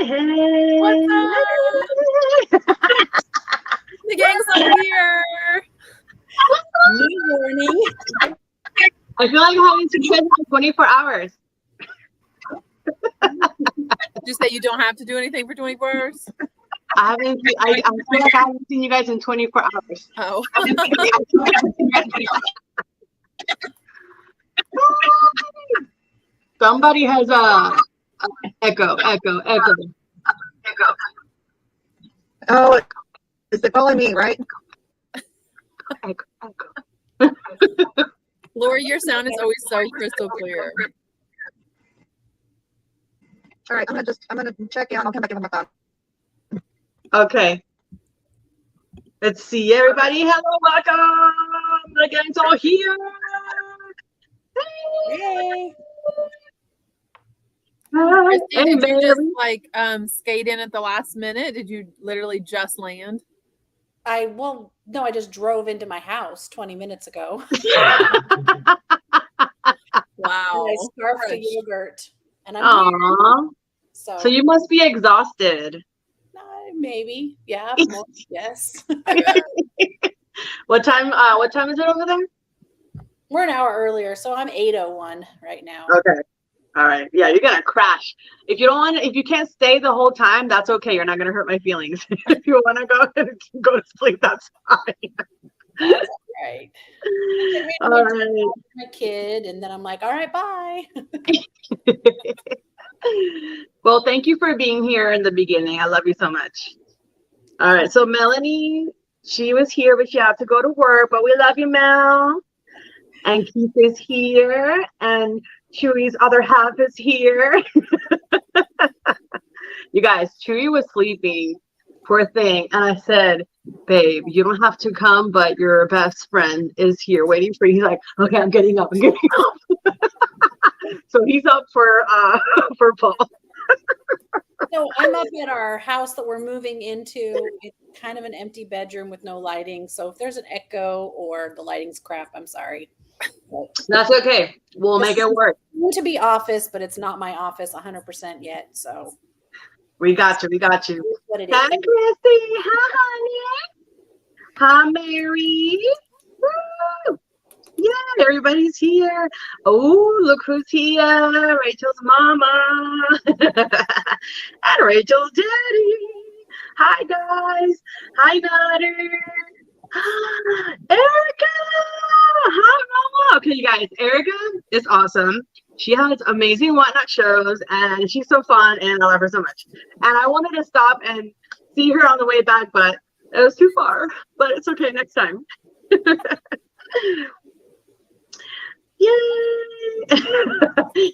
hey. What's up? The gang's over here. Good morning. I feel like I haven't seen you guys in 24 hours. Did you say you don't have to do anything for 24 hours? I feel like I haven't seen you guys in 24 hours. Oh. Somebody has a echo. Oh, is it calling me, right? Echo. Lori, your sound is always so crystal clear. All right, I'm gonna check in. I'll come back in with my phone. Okay. Let's see, everybody. Hello, welcome. The gang's all here. Hey. Christy, Hey, did you just Mary. like skate in at the last minute? Did you literally just land? No, I just drove into my house 20 minutes ago. Wow. And I scarfed a yogurt. And I'm Aww. here. So you must be exhausted. Maybe. Yeah. Yes. What time is it over there? We're an hour earlier, so I'm 8:01 right now. Okay. All right. Yeah, you're gonna crash. If you can't stay the whole time, that's okay. You're not gonna hurt my feelings. If you wanna go to sleep, that's fine. That's right. All right. My kid, and then I'm like, all right, bye. Well, thank you for being here in the beginning. I love you so much. All right. So Melanie, she was here, but she had to go to work. But we love you, Mel. And Keith is here, and Chewy's other half is here. You guys, Chewy was sleeping, poor thing. And I said, babe, you don't have to come, but your best friend is here waiting for you. He's like, okay, I'm getting up. So he's up for Paul. So I'm up at our house that we're moving into. It's kind of an empty bedroom with no lighting. So if there's an echo or the lighting's crap, I'm sorry. That's okay. We'll make it work. To be office, but it's not my office 100% yet. So we got you. what it Hi, is. Christy. Hi, honey. Hi, Mary. Woo! Yeah, everybody's here. Oh, look who's here. Rachel's mama. And Rachel's daddy. Hi, guys. Hi, daughter. Erica. Hi, mama. Okay, you guys, Erica is awesome. She has amazing whatnot shows, and she's so fun, and I love her so much. And I wanted to stop and see her on the way back, but it was too far. But it's okay, next time. Yay!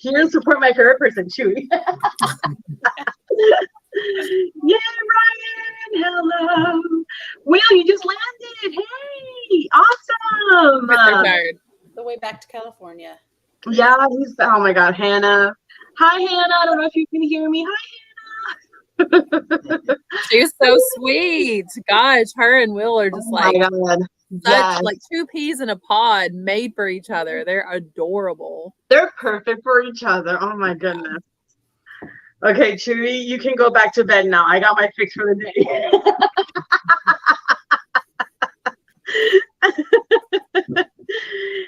Here to support my favorite person, Chewy. Yeah, Ryan. Hello. Will, you just landed. Hey, awesome. I'm tired. The way back to California. Yeah, oh my God, Hannah. Hi, Hannah. I don't know if you can hear me. Hi, Hannah. She's so sweet. Gosh, her and Will are just my God. Yes. Like two peas in a pod made for each other. They're adorable. They're perfect for each other. Oh my goodness. Okay, Chewy, you can go back to bed now. I got my fix for the day.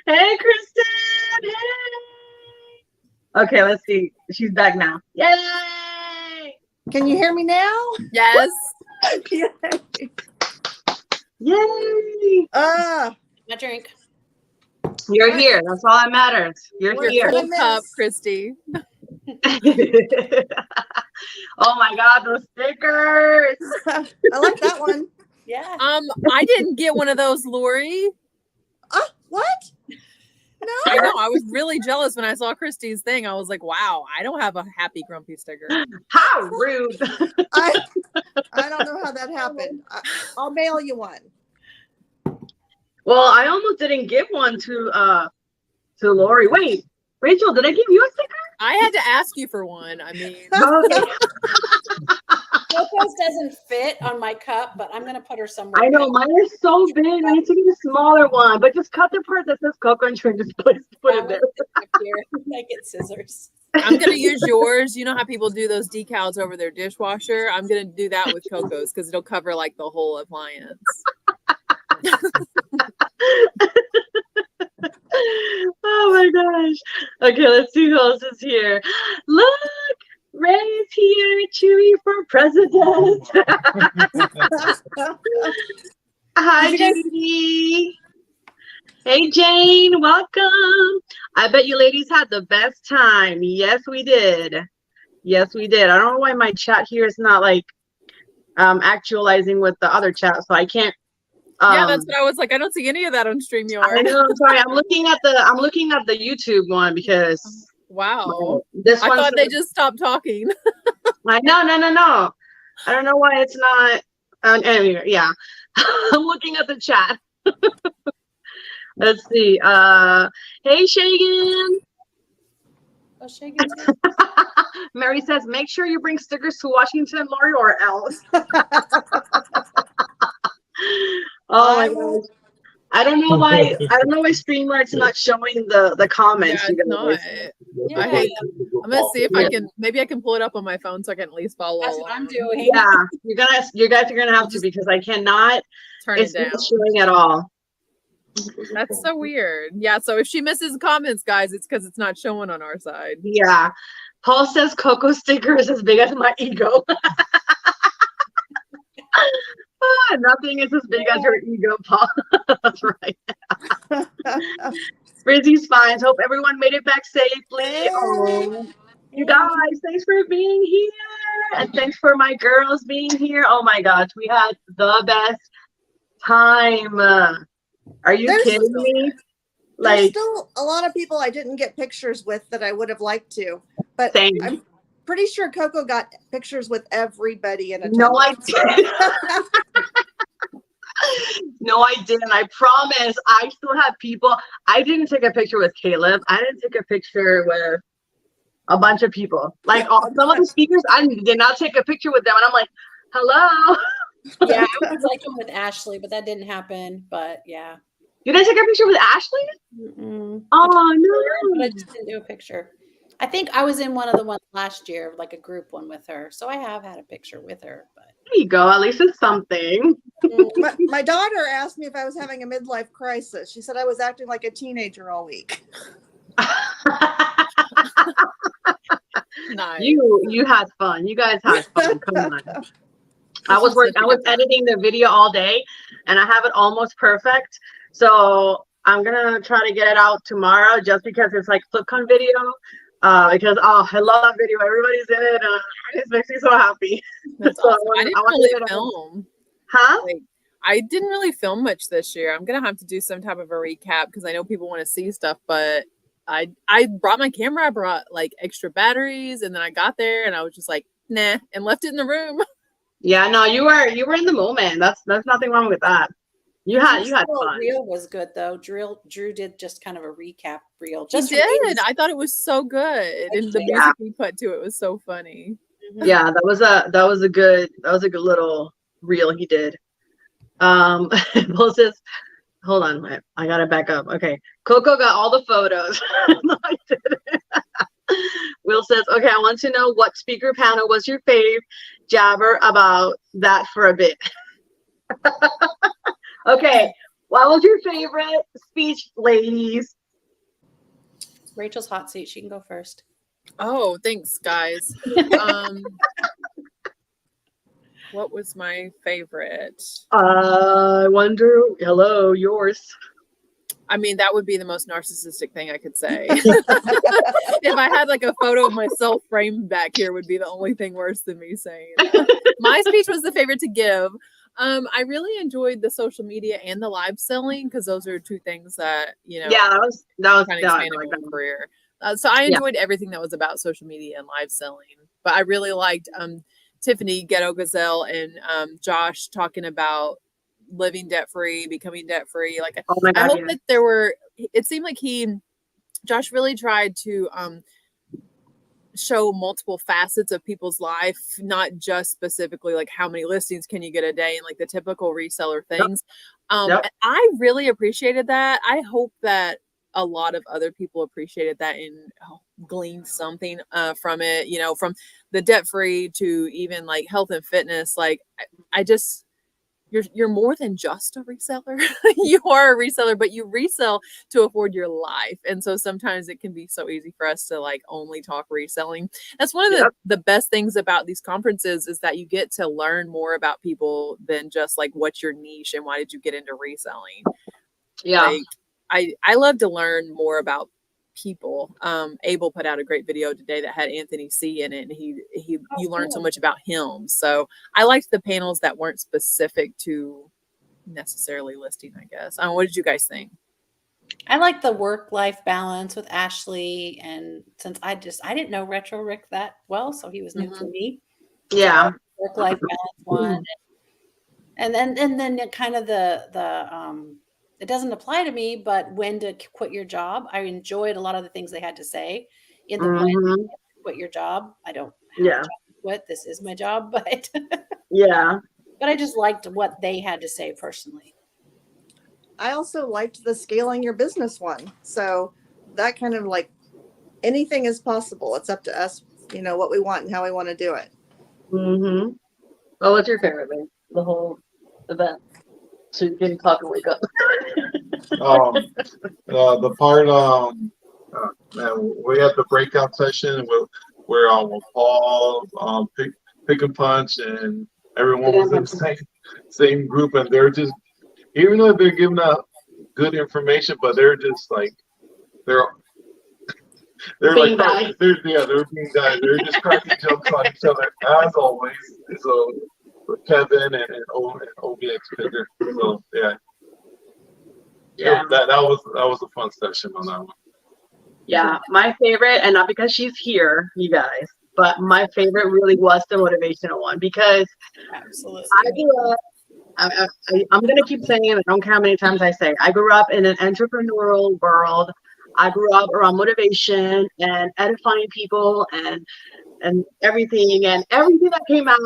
Hey, Kristen. Hey. Okay, let's see. She's back now. Yay! Can you hear me now? Yes. Yay! My drink. You're here. That's all that matters. You're here. Full cup, Christy. Oh my God, those stickers. I like that one. Yeah. I didn't get one of those, Lori. What? No. I know. I was really jealous when I saw Christy's thing. I was like, wow, I don't have a happy grumpy sticker. How rude. I don't know how that happened. I'll mail you one. Well, I almost didn't give one to Lori. Wait, Rachel, did I give you a sticker? I had to ask you for one. I mean, Okay. Coco's doesn't fit on my cup, but I'm going to put her somewhere. I know, mine is so big. I need to get a smaller one, but just cut the part that says Coco and just put it there. Here, I get scissors. I'm gonna use yours. You know how people do those decals over their dishwasher? I'm gonna do that with Coco's because it'll cover like the whole appliance. Oh my gosh. Okay, let's see who else is here. Look, Ray's here, Chewy for president. Hi, Did you guys- Judy. Hey, Jane, welcome. I bet you ladies had the best time. Yes, we did. Yes, we did. I don't know why my chat here is not like actualizing with the other chat, so I can't. Yeah, that's what I was like. I don't see any of that on I StreamYard. know. I'm sorry. I'm looking at the YouTube one because Wow. this I one. thought they just stopped talking. I know, no. I don't know why it's not. Anyway, yeah. I'm looking at the chat. Let's see. Hey, Shagan. Oh, Shagan's here. Mary says, make sure you bring stickers to Washington, Lori, or else. Oh my gosh. I don't know why StreamYard's not showing the comments. Yeah, you it's guys. not. Yeah, I hate. I'm gonna see if I can. Maybe I can pull it up on my phone so I can at least follow. that's what I'm along. doing. Yeah, you guys are gonna have to because I cannot. Turn It's it down. not showing at all. That's so weird. Yeah. So if she misses comments, guys, it's because it's not showing on our side. Yeah. Paul says Coco sticker is as big as my ego. Nothing is as big as her ego, Paul. That's right. Rizzy's fine. Hope everyone made it back safely. Oh, you guys, thanks for being here. And thanks for my girls being here. Oh my gosh, we had the best time. Are you kidding me? There's Like, still a lot of people I didn't get pictures with that I would have liked to, but same. I'm pretty sure Coco got pictures with everybody in attendance. No, I didn't. No, I didn't. I promise. I still have people. I didn't take a picture with Caleb. I didn't take a picture with a bunch of people. Like some of the speakers, I did not take a picture with them. And I'm like, hello. Yeah, I would like them with Ashley, but that didn't happen. But yeah. You didn't take a picture with Ashley? Mm-mm. Oh, But I no. just didn't do a picture. I think I was in one of the ones last year, like a group one with her. So I have had a picture with her. But There you go. At least it's something. My daughter asked me if I was having a midlife crisis. She said I was acting like a teenager all week. Nice. You had fun. You guys had fun. Come on. I was such a I was good time. editing the video all day and I have it almost perfect. So I'm gonna try to get it out tomorrow just because it's like FlipCon video. Because I love that video. Everybody's in it. It makes me so happy. That's So awesome. I didn't really film. Huh? Like, I didn't really film much this year. I'm gonna have to do some type of a recap because I know people want to see stuff, but I brought my camera, I brought like extra batteries, and then I got there and I was just like, nah, and left it in the room. Yeah, no, you were in the moment. That's nothing wrong with that. You had fun. Reel was good though. Drew did just kind of a recap reel. He Just for did. ladies. I thought it was so good, and the Yeah. music he put to it was so funny. Yeah, that was a good little reel he did. Paul says, hold on, wait, I gotta back up. Okay, Coco got all the photos. No, I didn't. Will says, okay, I want to know what speaker panel was your fave. Jabber about that for a bit. Okay, what was your favorite speech, ladies? Rachel's hot seat. She can go first. Oh, thanks, guys. What was my favorite? I wonder. Hello, yours. I mean, that would be the most narcissistic thing I could say. If I had like a photo of myself framed back here, would be the only thing worse than me saying that. My speech was the favorite to give. I really enjoyed the social media and the live selling because those are two things that Yeah, that was kind of expanded my career. So I enjoyed everything that was about social media and live selling. But I really liked Tiffany Ghetto Gazelle and Josh talking about living debt free, becoming debt free. Like, Oh my God, I hope yeah. that there were. It seemed like Josh really tried to show multiple facets of people's life, not just specifically like how many listings can you get a day and like the typical reseller things. Yep. I really appreciated that. I hope that a lot of other people appreciated that and gleaned something from it, you know, from the debt free to even like health and fitness. Like I just, you're more than just a reseller. You are a reseller, but you resell to afford your life. And so sometimes it can be so easy for us to like only talk reselling. That's one of the best things about these conferences is that you get to learn more about people than just like what's your niche and why did you get into reselling. Yeah. Like I love to learn more about people. Abel put out a great video today that had Anthony C in it, and you learned so much about him. So I liked the panels that weren't specific to necessarily listing, I guess. What did you guys think? I like the work-life balance with Ashley, and since I didn't know Retro Rick that well, so he was new to me. Yeah. So work-life balance one, and then kind of the it doesn't apply to me, but when to quit your job. I enjoyed a lot of the things they had to say in the when to quit your job. I don't have a job to quit. This is my job, but but I just liked what they had to say personally. I also liked the scaling your business one. So that kind of like anything is possible. It's up to us, you know, what we want and how we want to do it. Mm-hmm. Well, what's your favorite thing? The whole event. So you can talk and wake up. The part we had the breakout session where Paul pick and punch and everyone was in the same group, and they're just, even though they're giving out good information, but they're just like they're being like they're being guys. They're just cracking jokes on each other as always. So Kevin and OBX figure. So that was a fun session on that one. Yeah, my favorite, and not because she's here, you guys, but my favorite really was the motivational one, because absolutely I grew up. I'm going to keep saying it. I don't care how many times I say it. I grew up in an entrepreneurial world. I grew up around motivation and edifying people and everything that came out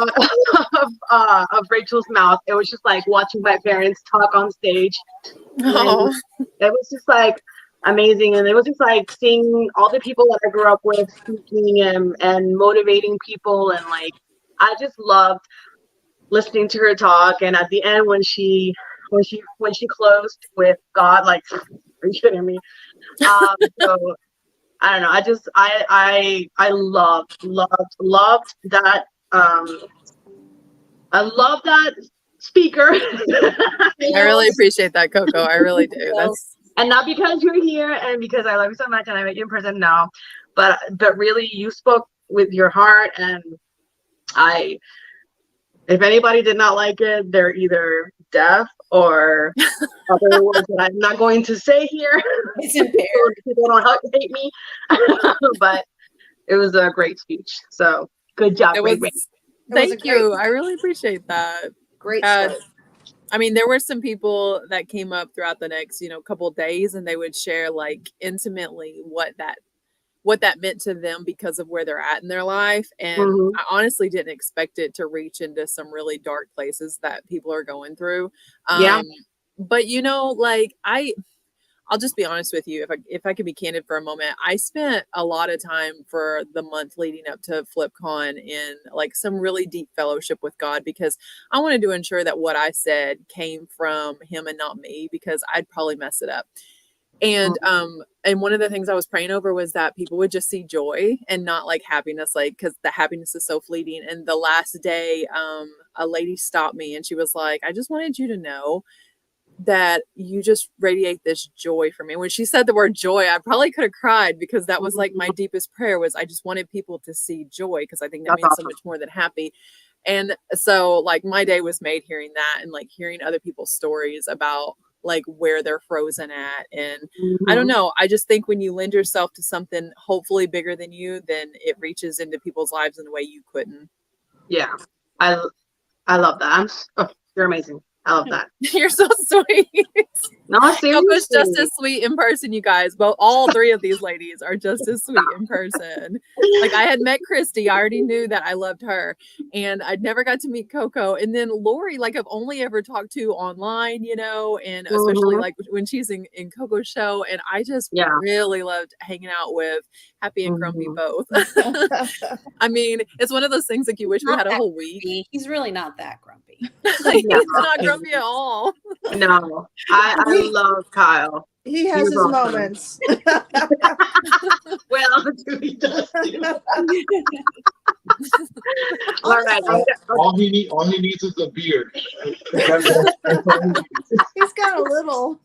of Rachel's mouth. It was just like watching my parents talk on stage. Oh. It was just like amazing, and it was just like seeing all the people that I grew up with speaking and motivating people, and like I just loved listening to her talk. And at the end, when she closed with God, like, are you kidding me? So I don't know. I loved that. I love that speaker. I really appreciate that, Coco. I really do. And not because you're here and because I love you so much and I met you in person, no, but really you spoke with your heart, and if anybody did not like it, they're either deaf or other words that I'm not going to say here. It's impaired. People don't hate me. But it was a great speech. So good job. Thank you. I really appreciate that. Great story. I mean, there were some people that came up throughout the next, couple of days, and they would share like intimately what that meant to them because of where they're at in their life. And I honestly didn't expect it to reach into some really dark places that people are going through. But like I'll just be honest with you. If I could be candid for a moment, I spent a lot of time for the month leading up to FlipCon in like some really deep fellowship with God, because I wanted to ensure that what I said came from him and not me, because I'd probably mess it up. And one of the things I was praying over was that people would just see joy and not like happiness, like, because the happiness is so fleeting. And the last day, a lady stopped me and she was like, I just wanted you to know that you just radiate this joy for me. When she said the word joy, I probably could have cried, because that was like my deepest prayer, was I just wanted people to see joy, because I think that means so much more than happy. And so like my day was made hearing that, and like hearing other people's stories about like where they're frozen at. And I don't know, I just think when you lend yourself to something hopefully bigger than you, then it reaches into people's lives in a way you couldn't. Yeah, I love that. You're amazing. I love that. You're so sweet. No, seriously. Coco's just as sweet in person, you guys. But all three of these ladies are just as sweet in person. Like, I had met Christy. I already knew that I loved her. And I'd never got to meet Coco. And then Lori, like, I've only ever talked to online, and especially like when she's in Coco's show. And I just really loved hanging out with happy and grumpy Mhm. both. I mean, it's one of those things like you wish we Not had a that whole week. grumpy. He's really not that grumpy. He's not grumpy at all. No, I love Kyle. He has was his awesome. moments. Well, he does too. All right. All he needs is a beard. That's all he needs. He's got a little.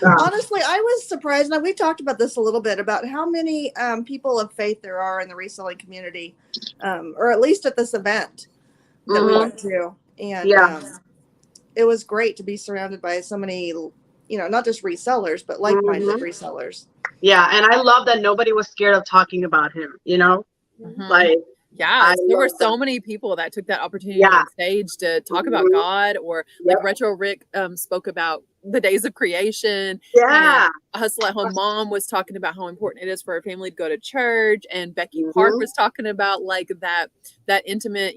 Honestly, I was surprised. Now we talked about this a little bit about how many people of faith there are in the reselling community, or at least at this event that we went to, and it was great to be surrounded by so many, not just resellers but like-minded resellers. Yeah, and I love that nobody was scared of talking about him. Like. Yeah, there were love so that. many people that took that opportunity on stage to talk about God, or like Retro Rick spoke about the days of creation. Yeah. And Hustle at Home Mom was talking about how important it is for a family to go to church, and Becky Park was talking about like that intimate,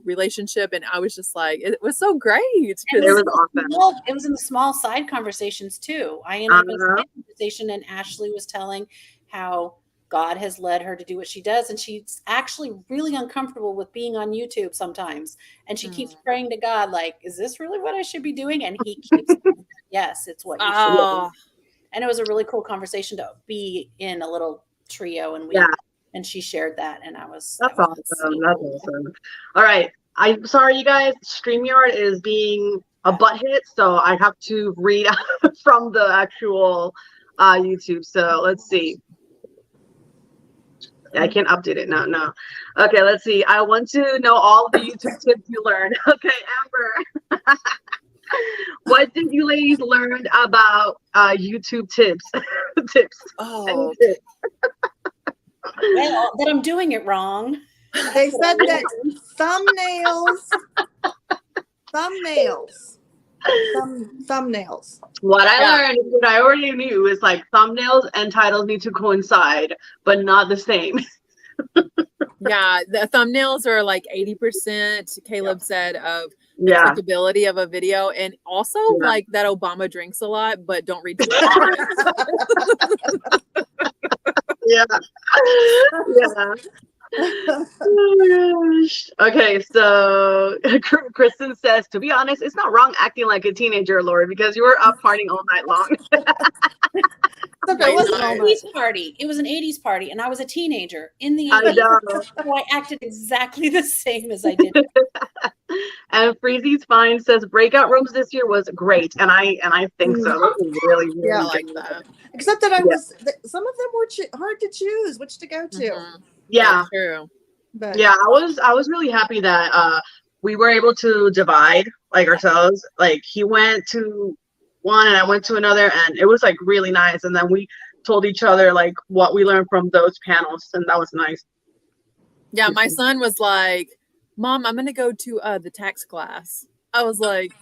relationship, and I was just like, it was so great. It was awesome. It was in the small side conversations too. I ended up in a side conversation, and Ashley was telling how God has led her to do what she does. And she's actually really uncomfortable with being on YouTube sometimes. And she keeps praying to God, like, is this really what I should be doing? And he keeps saying, yes, it's what you should do. And it was a really cool conversation to be in a little trio. And she shared that. And That's awesome. That's awesome. All right. I'm sorry, you guys. StreamYard is being a butt hit. So I have to read from the actual YouTube. So let's see. I can't update it now. No. Okay, let's see. I want to know all the YouTube tips you learned. Okay, Amber. What did you ladies learn about YouTube tips? Tips. Oh, tips. Well, that I'm doing it wrong. They said that thumbnails. What I learned, what I already knew, is like thumbnails and titles need to coincide, but not the same. Yeah, the thumbnails are like 80%, Caleb said, of the clickability of a video, and also like that Obama drinks a lot, but don't read too much. Yeah. Oh my gosh. Okay, so Kristen says, to be honest, it's not wrong acting like a teenager, Lori, because you were up partying all night long. It was an 80s party. It was an 80s party, and I was a teenager in the 80s. So I acted exactly the same as I did. And Freezy's Fine says breakout rooms this year was great, and I think so. It was really I like that. Except that some of them were hard to choose which to go to. Yeah, that's true. But yeah, I was really happy that we were able to divide like ourselves. Like he went to one and I went to another, and it was like really nice. And then we told each other like what we learned from those panels, and that was nice. Yeah, my son was like, Mom, I'm gonna go to the tax class. I was like,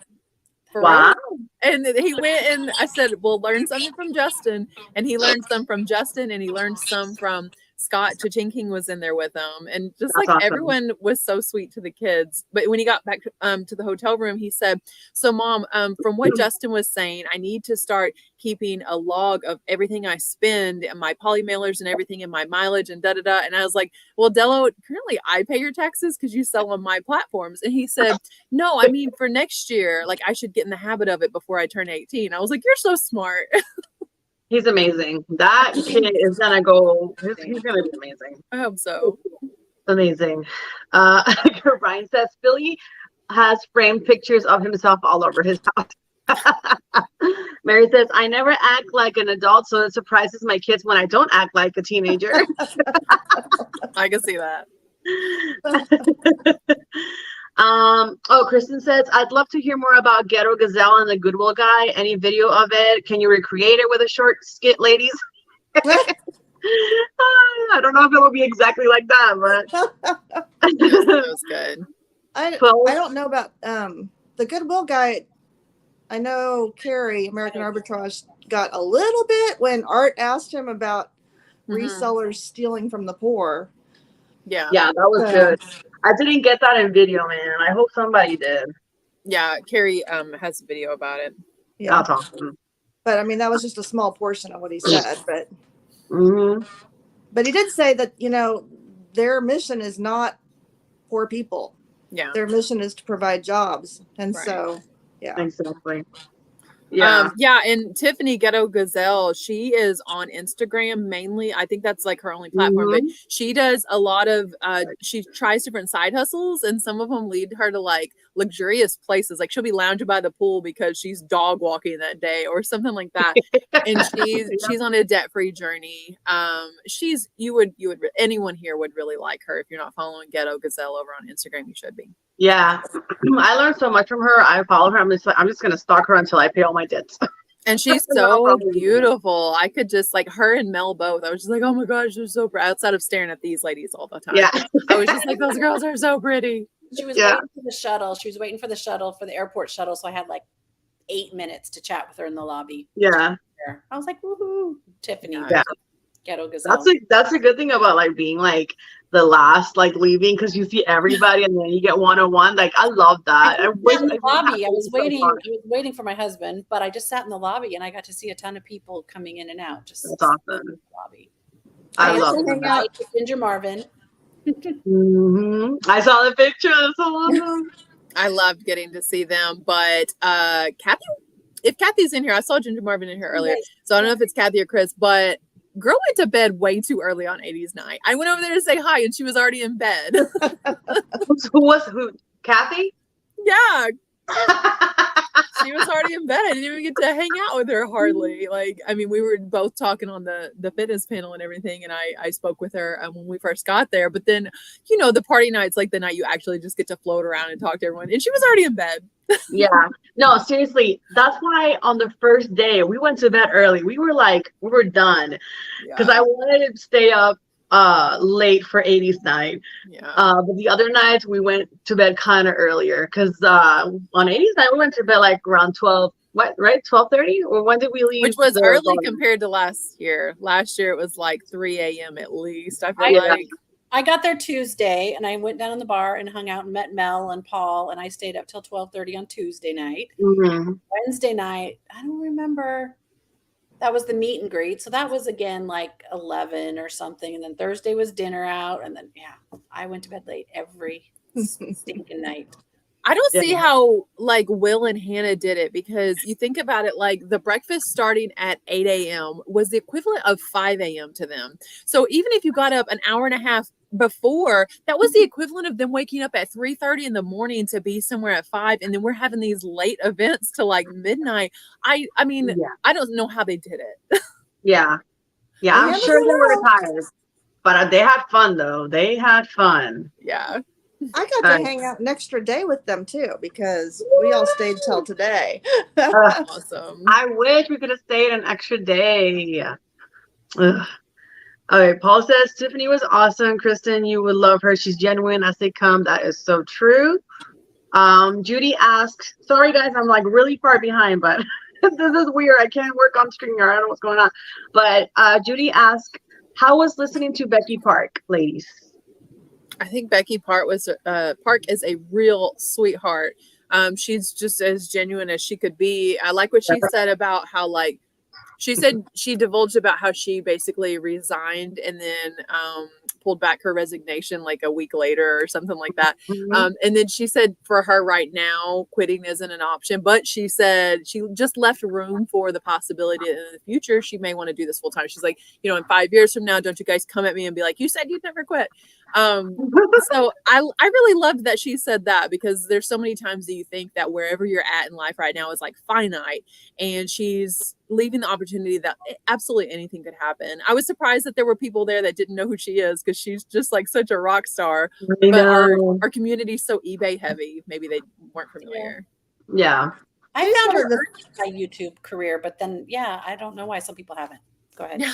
wow. And he went, and I said, we'll learn something from Justin. And he learned some from Justin, and he learned some from Scott. Cha-Ching King was in there with him. And just That's like awesome. Everyone was so sweet to the kids. But when he got back to the hotel room, he said, so Mom, from what Justin was saying, I need to start keeping a log of everything I spend and my poly mailers and everything and my mileage and da-da-da. And I was like, well, Dello, currently I pay your taxes because you sell on my platforms. And he said, no, I mean, for next year, like I should get in the habit of it before I turn 18. I was like, you're so smart. He's amazing. That kid is gonna go. He's gonna be amazing. I hope so. Amazing. Ryan says Philly has framed pictures of himself all over his house. Mary says, I never act like an adult, so it surprises my kids when I don't act like a teenager. I can see that. Kristen says, I'd love to hear more about Ghetto Gazelle and the Goodwill guy. Any video of it? Can you recreate it with a short skit, ladies? I don't know if it will be exactly like that, but that was good. I don't know about the Goodwill guy. I know Carrie, American Arbitrage, got a little bit when Art asked him about resellers stealing from the poor. Yeah, that was good. I didn't get that in video, man. I hope somebody did. Yeah, Carrie has a video about it. Yeah, that's awesome. But I mean, that was just a small portion of what he said. But But he did say that, their mission is not poor people. Yeah. Their mission is to provide jobs. And Right. so, yeah. Exactly. Yeah. And Tiffany Ghetto Gazelle, she is on Instagram mainly. I think that's like her only platform, but she does a lot of she tries different side hustles, and some of them lead her to like luxurious places. Like she'll be lounging by the pool because she's dog walking that day or something like that. And she's on a debt-free journey. You would anyone here would really like her. If you're not following Ghetto Gazelle over on Instagram, you should be. Yeah, I learned so much from her. I follow her. I'm just gonna stalk her until I pay all my debts. And she's so beautiful. I could just like her and Mel both. I was just like, oh my gosh, they're so pretty. Outside of staring at these ladies all the time. Yeah, I was just like, those girls are so pretty. She was waiting for the shuttle. She was waiting for the shuttle, for the airport shuttle. So I had like 8 minutes to chat with her in the lobby. Yeah, I was like, woohoo, Tiffany. Yeah. Ghetto Gazelle. That's a good thing about like being like the last like leaving, because you see everybody and then you get one-on-one. Like I love that. I was waiting for my husband, but I just sat in the lobby and I got to see a ton of people coming in and out. Just that's awesome. In the lobby. I love that. Ginger Marvin. I saw the picture. That's so awesome. I loved getting to see them, but if Kathy's in here, I saw Ginger Marvin in here earlier, so I don't know if it's Kathy or Chris, but girl went to bed way too early on 80s night. I went over there to say hi and she was already in bed. Who? Kathy? Yeah. She was already in bed. I didn't even get to hang out with her hardly. Like, I mean, we were both talking on the fitness panel and everything, and I spoke with her when we first got there. But then, the party night's like the night you actually just get to float around and talk to everyone. And she was already in bed. Yeah. No, seriously. That's why on the first day we went to bed early. We were done because I wanted to stay up late for 80s night. Yeah. But the other nights we went to bed kind of earlier because on 80s night we went to bed like around 12. What, right? 12:30? Or when did we leave? Which was early compared to last year. Last year it was like 3 a.m. at least. I feel like. I got there Tuesday and I went down in the bar and hung out and met Mel and Paul, and I stayed up till 12:30 on Tuesday night. Wednesday night, I don't remember. That was the meet and greet. So that was again like 11 or something. And then Thursday was dinner out. And then, I went to bed late every stinking night. I don't see how like Will and Hannah did it, because you think about it, like the breakfast starting at 8 a.m. was the equivalent of 5 a.m. to them. So even if you got up an hour and a half before, that was the equivalent of them waking up at 3:30 in the morning to be somewhere at 5. And then we're having these late events to like midnight. I mean, I don't know how they did it. Yeah, I'm sure they were tired, but they had fun though. They had fun. Yeah. I got to hang out an extra day with them too, because we all stayed till today. Awesome. I wish we could have stayed an extra day. Ugh. All right, Paul says Tiffany was awesome. Kristen, you would love her. She's genuine as they come. That is so true. Judy asks, sorry guys, I'm like really far behind, but this is weird. I can't work on screen, or I don't know what's going on. But Judy asks, how was listening to Becky Park, ladies? I think Becky Park is a real sweetheart. She's just as genuine as she could be. I like what she said about how, like, she said she divulged about how she basically resigned and then pulled back her resignation like a week later or something like that. And then she said for her right now, quitting isn't an option, but she said she just left room for the possibility that in the future she may want to do this full time. She's like, in 5 years from now, don't you guys come at me and be like, you said you'd never quit. So I really loved that she said that, because there's so many times that you think that wherever you're at in life right now is like finite, and she's leaving the opportunity that absolutely anything could happen. I was surprised that there were people there that didn't know who she is, because she's just like such a rock star. But our community's so eBay heavy, maybe they weren't familiar. Yeah. I found her my YouTube career, but then I don't know why some people haven't. Go ahead. Yeah.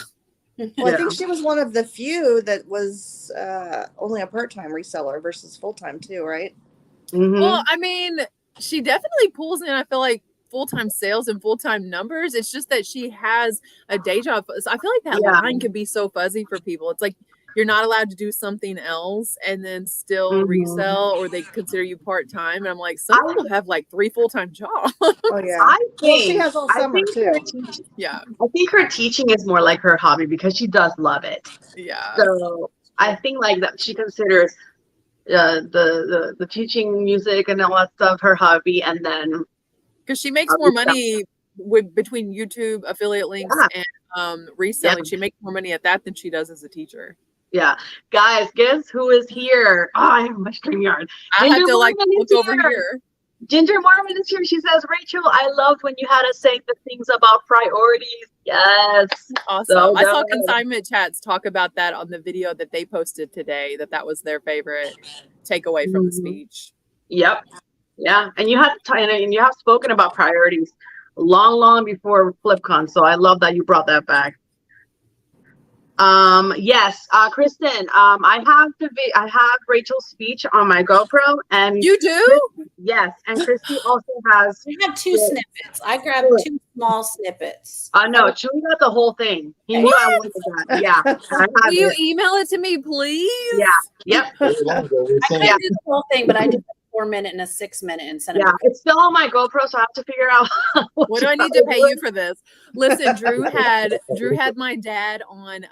Well, I think she was one of the few that was only a part-time reseller versus full-time too, right? Well, I mean, she definitely pulls in, I feel like, full-time sales and full-time numbers. It's just that she has a day job. So I feel like that line can be so fuzzy for people. It's like you're not allowed to do something else and then still resell, or they consider you part-time. And I'm like, some people have like 3 full-time jobs. Oh yeah. I think, She has all summer too. Yeah. I think her teaching is more like her hobby because she does love it. Yeah. So I think like that she considers the teaching music and all that stuff her hobby, and then because she makes more money between YouTube affiliate links and reselling. She makes more money at that than she does as a teacher. Yeah, guys, guess who is here? Oh, I have my StreamYard. I have to like look over here. Ginger Marvin is here. She says, Rachel, I loved when you had us say the things about priorities. Yes. Awesome. So I saw Consignment Chats talk about that on the video that they posted today, that was their favorite takeaway from the speech. Yep. Yeah. And you have spoken about priorities long before FlipCon. So I love that you brought that back. Yes, Kristen, I have Rachel's speech on my GoPro, and you do? Yes, and Christy also has. I have 2 snippets. I grabbed 2 small snippets. No, Chewy got the whole thing. He knew I wanted that. Yeah. Will you email it to me, please? Yeah. Yep. I couldn't do the whole thing, but I did a 4-minute and a 6-minute and sent it. Yeah, it's still on my GoPro, so I have to figure out what do I need to pay you for this. Listen, Drew had my dad on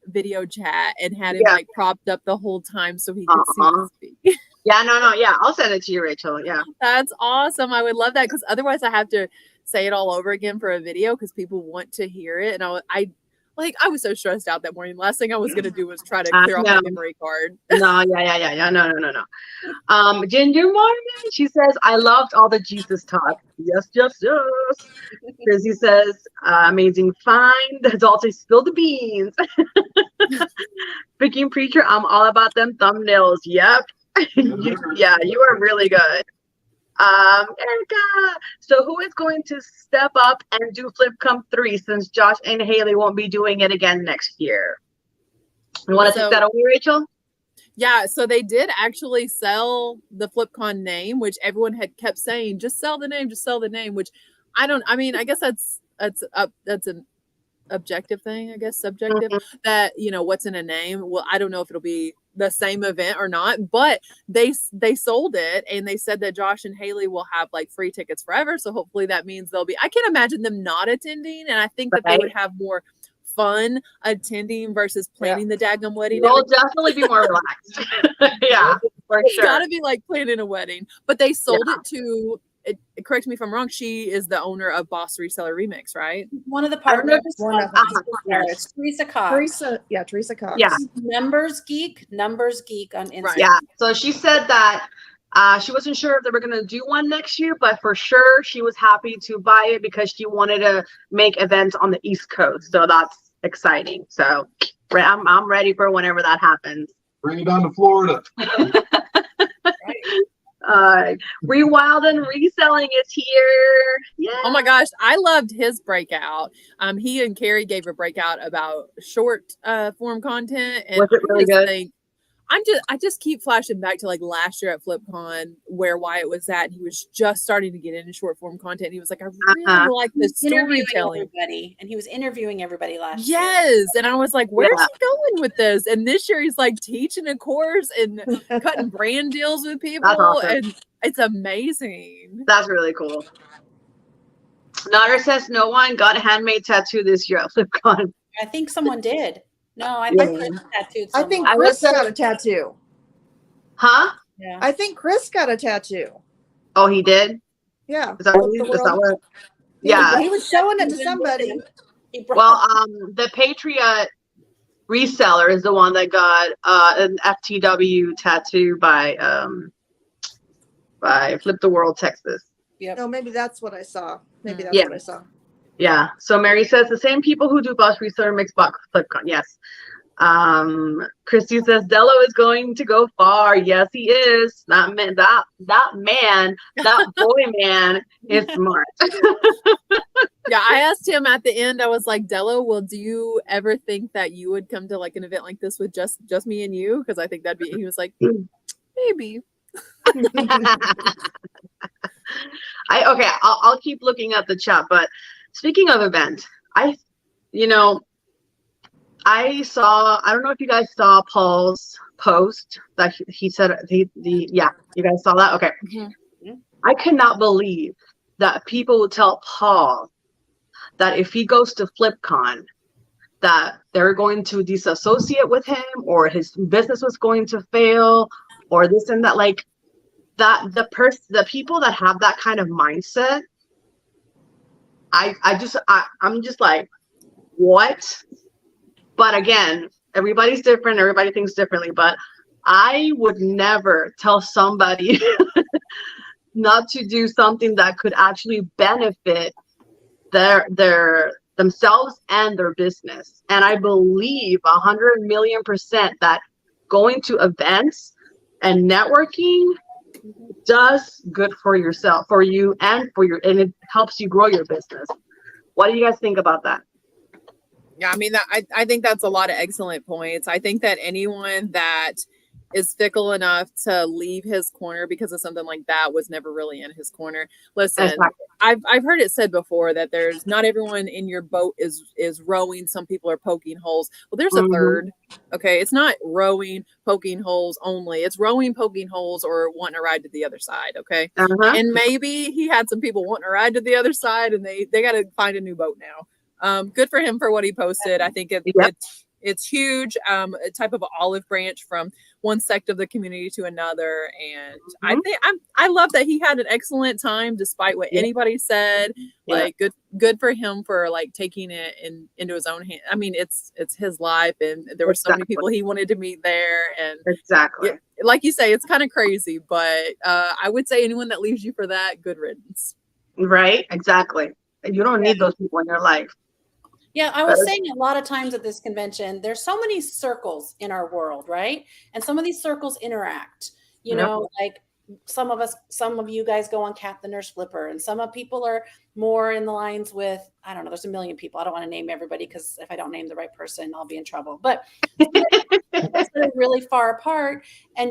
video chat and had him like propped up the whole time so he could see me speak. Yeah, no, I'll send it to you, Rachel. Yeah, that's awesome. I would love that, because otherwise I have to say it all over again for a video because people want to hear it. And I was so stressed out that morning. Last thing I was going to do was try to clear off my memory card. No. Ginger Marvin, she says, I loved all the Jesus talk. Yes. Chrissy says, amazing find. Dalton spilled the beans. Freaking preacher, I'm all about them thumbnails. Yep. You are really good. Erica, so who is going to step up and do FlipCon 3 since Josh and Haley won't be doing it again next year? You want to take that away, Rachel? Yeah, so they did actually sell the FlipCon name, which everyone had kept saying, just sell the name, which I guess that's an objective thing, I guess, subjective, that, what's in a name. Well, I don't know if it'll be the same event or not, but they sold it, and they said that Josh and Haley will have like free tickets forever. So hopefully that means I can't imagine them not attending. And I think that they would have more fun attending versus planning the daggum wedding. They'll definitely be more relaxed. Yeah, for it's sure. Gotta be like planning a wedding, but they sold it to, correct me if I'm wrong, she is the owner of Boss Reseller Remix, right? One of the partners. Yes. Teresa Cox. Teresa Cox. Yeah. Numbers Geek on Instagram. Right. Yeah. So she said that she wasn't sure if they were going to do one next year, but for sure she was happy to buy it because she wanted to make events on the East Coast. So that's exciting. So I'm ready for whenever that happens. Bring it down to Florida. Rewild and Reselling is here. Yeah. Oh my gosh, I loved his breakout. He and Carrie gave a breakout about short form content, and was it really good? I just keep flashing back to like last year at FlipCon where Wyatt was at, and he was just starting to get into short form content. And he was like, I really like the storytelling. And he was interviewing everybody last year. Yes. And I was like, where's he going with this? And this year he's like teaching a course and cutting brand deals with people. Awesome. And it's amazing. That's really cool. Nader says no one got a handmade tattoo this year at FlipCon. I think someone did. No, I think Chris tattooed someone. I think Chris got a tattoo. Huh? Yeah. I think Chris got a tattoo. Oh, he did? Yeah. Is that what? Yeah. He was showing it to somebody. Well, the Patriot reseller is the one that got an FTW tattoo by Flip the World Texas. Yeah. No, maybe that's what I saw. Maybe that's what I saw. Yeah. So Mary says the same people who do Boss Reseller mix box FlipCon. Yes. Christy says Dello is going to go far. Yes, he is. That boy man is smart. Yeah, I asked him at the end, I was like, Dello, do you ever think that you would come to like an event like this with just me and you? Because I think that'd be, he was like, maybe. I'll keep looking at the chat, but speaking of events, I I don't know if you guys saw Paul's post that he said, yeah, you guys saw that? Okay. Mhm. I cannot believe that people would tell Paul that if he goes to FlipCon, that they're going to disassociate with him, or his business was going to fail, or this and that. Like that, the people that have that kind of mindset, I'm just like, what? But again, everybody's different. Everybody thinks differently. But I would never tell somebody not to do something that could actually benefit their themselves and their business. And I believe 100,000,000% that going to events and networking does good for yourself, for you, and and it helps you grow your business. What do you guys think about that? Yeah, I mean, I think that's a lot of excellent points. I think that anyone that is fickle enough to leave his corner because of something like that was never really in his corner. Listen, Exactly. I've heard it said before that there's not everyone in your boat is rowing. Some people are poking holes. Well, there's a third. Okay, it's not rowing, poking holes only. It's rowing, poking holes, or wanting to ride to the other side. Okay, and maybe he had some people wanting to ride to the other side, and they got to find a new boat now. Good for him for what he posted. I think it's huge. A type of olive branch from one sect of the community to another, and I love that he had an excellent time despite what anybody said. Like good for him for like taking it into his own hand. I mean, it's his life, and there were so many people he wanted to meet there, and like you say, it's kind of crazy, but I would say anyone that leaves you for that, good riddance. Right? Exactly. You don't need those people in your life. Yeah, I was saying a lot of times at this convention, there's so many circles in our world, right? And some of these circles interact, you know, like some of you guys go on Cat the Nurse Flipper, and some of people are more in the lines with, I don't know, there's a million people. I don't want to name everybody because if I don't name the right person, I'll be in trouble. But they're really far apart.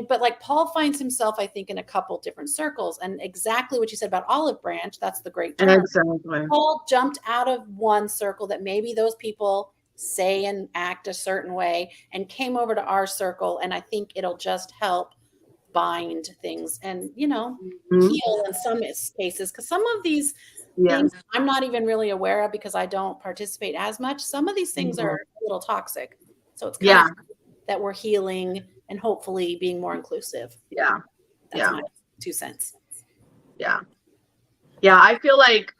But like Paul finds himself, I think, in a couple different circles. And exactly what you said about olive branch, that's the great term. Exactly. Paul jumped out of one circle that maybe those people say and act a certain way and came over to our circle. And I think it'll just help bind things and, you know, heal in some cases. Because some of these things I'm not even really aware of because I don't participate as much. Some of these things are a little toxic. So it's kind of that we're healing and hopefully being more inclusive. Yeah. That's my 2 cents. Yeah. Yeah. I feel like,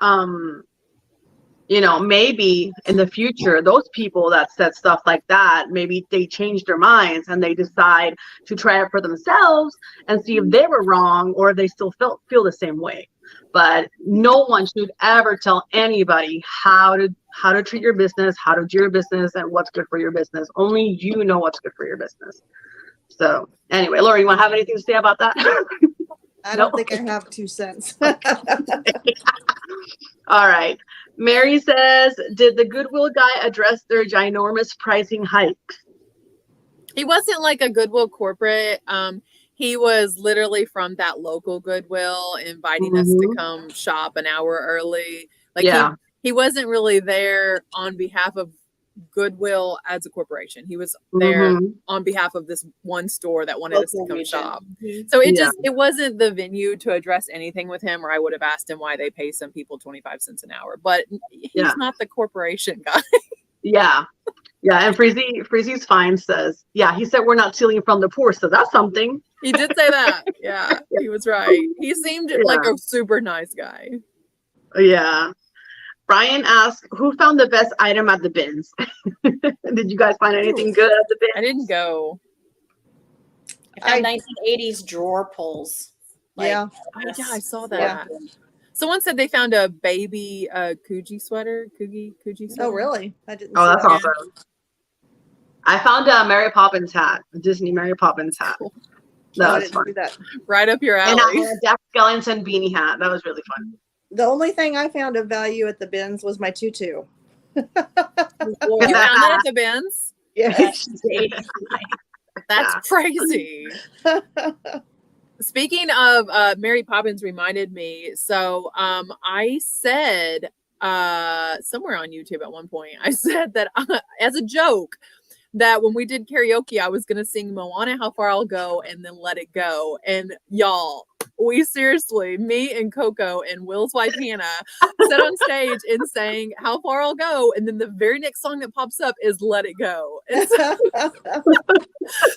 you know, maybe in the future, those people that said stuff like that, maybe they change their minds and they decide to try it for themselves and see if they were wrong or they still feel the same way. But no one should ever tell anybody how to treat your business, how to do your business, and what's good for your business. Only you know what's good for your business. So anyway, Lori, you want to have anything to say about that? I don't think I have 2 cents. All right. Mary says, did the Goodwill guy address their ginormous pricing hikes? He wasn't like a Goodwill corporate. He was literally from that local Goodwill inviting us to come shop an hour early. Like he wasn't really there on behalf of Goodwill as a corporation. He was there on behalf of this one store that wanted us to come shop. So it wasn't the venue to address anything with him, or I would have asked him why they pay some people 25 cents an hour. But he's not the corporation guy. Yeah, and Freezy's Fine says, he said we're not stealing from the poor, so that's something. He did say that. Yeah, he was right. He seemed like a super nice guy. Yeah. Brian asked, who found the best item at the bins? Did you guys find anything good at the bins? I didn't go. I found 1980s drawer pulls. Yeah, I saw that. Yeah. Someone said they found a baby Coogi sweater. Oh, really? I didn't. Oh, that's awesome. I found a Mary Poppins hat, a Disney Mary Poppins hat. Cool. That was fun. Right up your alley. And a Jack Skellington beanie hat. That was really fun. The only thing I found of value at the bins was my tutu. You found that at the bins? Yes. That's crazy. Speaking of Mary Poppins reminded me. So I said somewhere on YouTube at one point, I said that as a joke, that when we did karaoke, I was gonna sing Moana, How Far I'll Go, and then Let It Go. And y'all, we seriously, me and Coco and Will's wife Hannah, sat on stage and sang How Far I'll Go, and then the very next song that pops up is Let It Go. And so,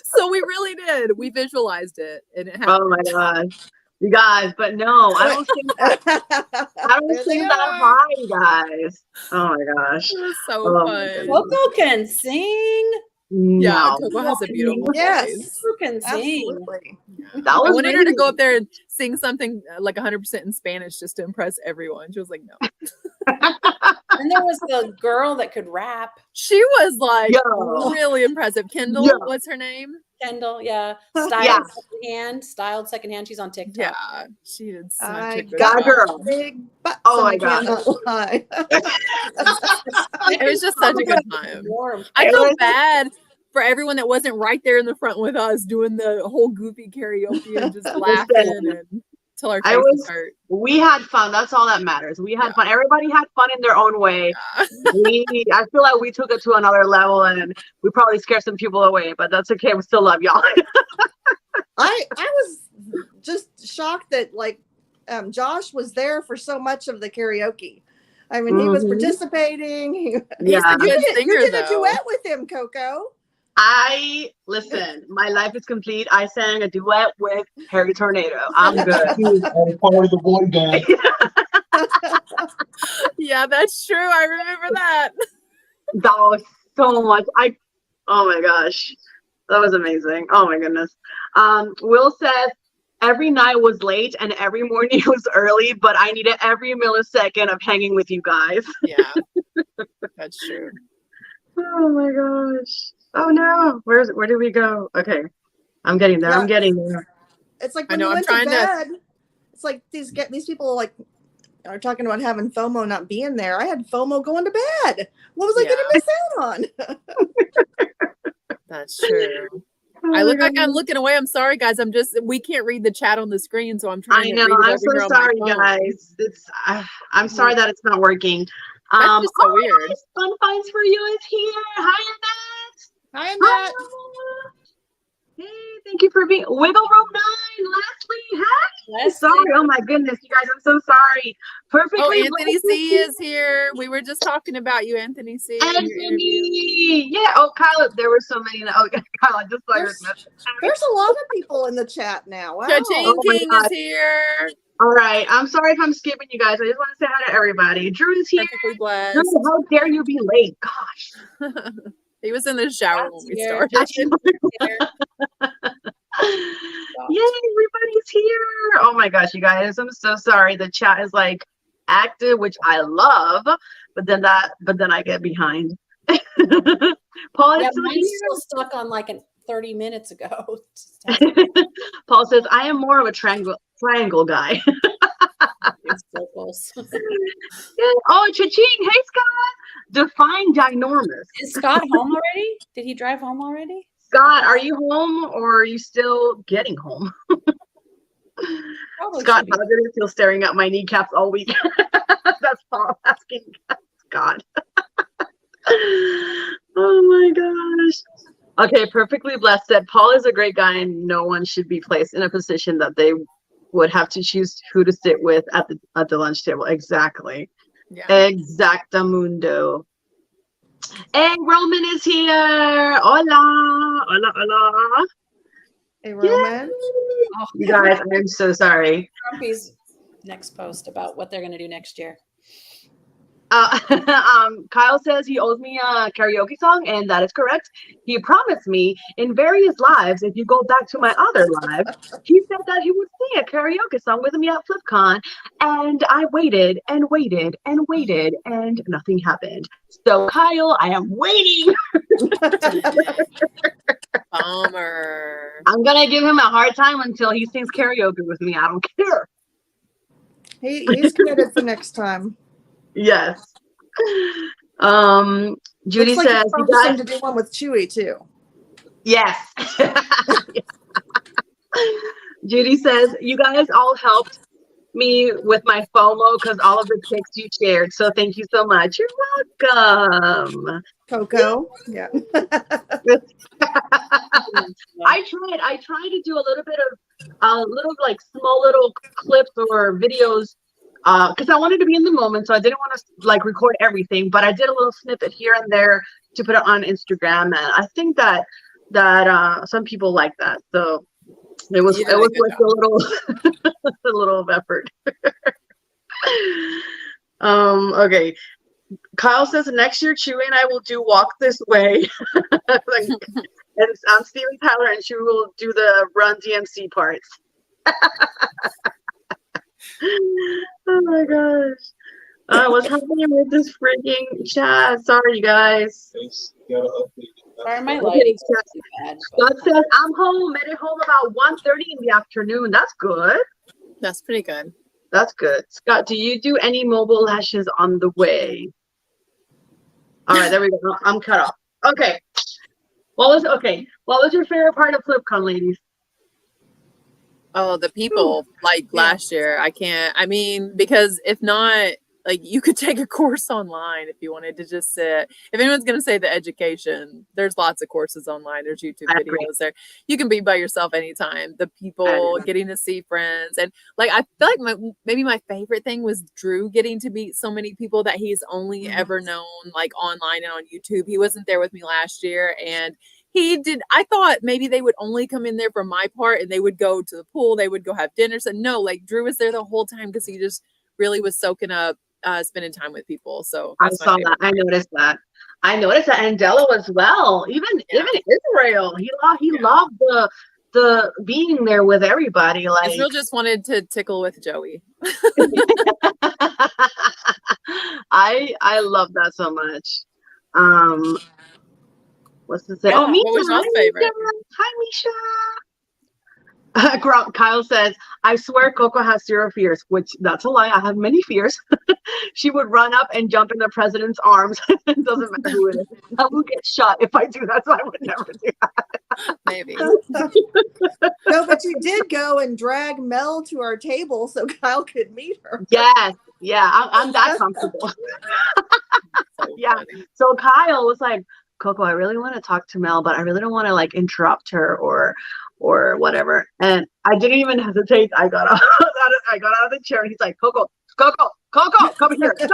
so we really did. We visualized it, and it happened. Oh my gosh. You guys, but no, I don't think I don't There they think that are. high, guys. Oh my gosh. It was so Oh my fun. goodness. Coco can sing. Yeah, No. Coco has a beautiful Yes. voice. Coco can sing. Absolutely. That I was wanted her to go amazing. up there and sing something like 100% in Spanish just to impress everyone. She was like, no. And there was the girl that could rap. She was like Yo. really impressive. Kendall, Yeah. what's her name? Kendall, yeah. Yeah. Styled secondhand. She's on TikTok. Yeah, she did such I a good got job. girl. Big butts. Oh and my I cannot lie. It was just such a good time. Warm. I It felt was- bad for everyone that wasn't right there in the front with us doing the whole goofy karaoke and just laughing and till our I faces was- hurt. We had fun. That's all that matters. We had Yeah. fun. Everybody had fun in their own way. I feel like we took it to another level and we probably scared some people away, but that's okay. We still love y'all. I was just shocked that Josh was there for so much of the karaoke. I mean, he was Mhm. participating. He's Yeah. a good singer, You did a though. duet with him, Coco. Listen, my life is complete. I sang a duet with Harry Tornado. I'm good. I'm part of the boy band. Yeah, that's true. I remember that. That was so much. Oh my gosh. That was amazing. Oh my goodness. Will says every night was late and every morning was early, but I needed every millisecond of hanging with you guys. Yeah, that's true. Oh my gosh. Oh no. Where did we go? Okay. I'm getting there. I'm Yeah. getting there. It's like I when know, you I'm went to trying to- bed. It's like these people like are talking about having FOMO not being there. I had FOMO going to bed. What was I Yeah. going to miss out on? That's true. Oh I my look like gosh. I'm looking away. I'm sorry, guys. We can't read the chat on the screen, so I'm I trying know. to read it I'm over so here on sorry, my phone. guys. I'm sorry that it's not working. That's just so oh, weird. guys, Fun Finds for You is here. Hi, Annette. Hi, Hi. Annette. Hey, thank you for being Wiggle Room 9. Leslie, hi. Leslie. Sorry. Oh my goodness, you guys. I'm so sorry. Perfectly. Oh, Anthony Blessed C is here. We were just talking about you, Anthony C. in your interview. Anthony. Yeah. Oh, Kyle. There were so many. Oh, Kyle. I just saw your message. There's a lot of people in the chat now. Wow. Cha-ching Oh my King God. is here. All right. I'm sorry if I'm skipping you guys. I just want to say hi to everybody. Drew is here. Perfectly blessed. Drew, how dare you be late? Gosh. He was in the shower when we Here. started. Here. Yay, everybody's here. Oh my gosh, you guys. I'm so sorry. The chat is like active, which I love, but then I get behind. Paul is Yeah, still mine's here. still stuck on like 30 minutes ago. Paul says, I am more of a triangle guy. It's circles. Yeah. Oh, cha-ching. Hey, Scott. Define ginormous. Is Scott home already? Did he drive home already? Scott, are you home or are you still getting home? Probably Scott, should be. how did it feel staring at my kneecaps all week? That's Paul asking Scott. Oh my gosh. Okay, Perfectly Blessed said Paul is a great guy and no one should be placed in a position that they would have to choose who to sit with at the lunch table. Exactly. Yeah. Exactamundo. Hey, Roman is here. Hola. Hola, hola. Hey, Roman. Oh, You guys, I'm so sorry. Grumpy's next post about what they're going to do next year. Kyle says he owes me a karaoke song, and that is correct. He promised me in various lives, if you go back to my other live, he said that he would sing a karaoke song with me at FlipCon, and I waited and waited and waited, and nothing happened. So, Kyle, I am waiting. Bummer. I'm gonna give him a hard time until he sings karaoke with me. I don't care. He's committed for next time. Yes. Judy Looks like says, he's you promising guys, to do one with Chewy too. yes. Judy says, you guys all helped me with my FOMO because all of the pics you shared. So thank you so much. You're welcome. Coco. Yeah. I tried to do a little bit of little like small little clips or videos because I wanted to be in the moment, so I didn't want to like record everything, but I did a little snippet here and there to put it on Instagram, and I think that some people like that. So it was You did a good like job. a little a little effort. Okay. Kyle says next year Chewy and I will do Walk This Way. Like, and I'm Steven Tyler and Chewy will do the Run DMC parts. Oh my gosh. What's happening with this freaking chat? Sorry, you guys. Sorry, my Okay, lighting's chat. too bad. Scott says, I'm home. Made it home about 1:30 in the afternoon. That's good. That's pretty good. That's good. Scott, do you do any mobile lashes on the way? All right, there we go. I'm cut off. Okay. What was your favorite part of FlipCon, ladies? Oh, the people like last year. I mean, because if not, like you could take a course online if you wanted to just sit. If anyone's going to say the education, there's lots of courses online. There's YouTube I agree. videos there. You can be by yourself anytime. The people getting to see friends. And like, I feel like maybe my favorite thing was Drew getting to meet so many people that he's only ever known like online and on YouTube. He wasn't there with me last year. And I thought maybe they would only come in there for my part and they would go to the pool, they would go have dinner. So no, like Drew was there the whole time because he just really was soaking up spending time with people. So I saw that. I noticed that. And Della as well. Even Israel. He loved the being there with everybody. Like Israel just wanted to tickle with Joey. I love that so much. What's this? Yeah, Oh, Misha. what was your Hi, favorite? Misha. Hi, Misha. Kyle says, I swear Coco has zero fears, which that's a lie. I have many fears. She would run up and jump in the president's arms. It doesn't matter who it is. I will get shot if I do that, so I would never do that. Maybe. No, but you did go and drag Mel to our table so Kyle could meet her. Yes. Yeah, I'm that comfortable. So Yeah. funny. So Kyle was like, Coco, I really want to talk to Mel, but I really don't want to like interrupt her or whatever. And I didn't even hesitate. I got out of the chair and he's like, Coco, come here. No.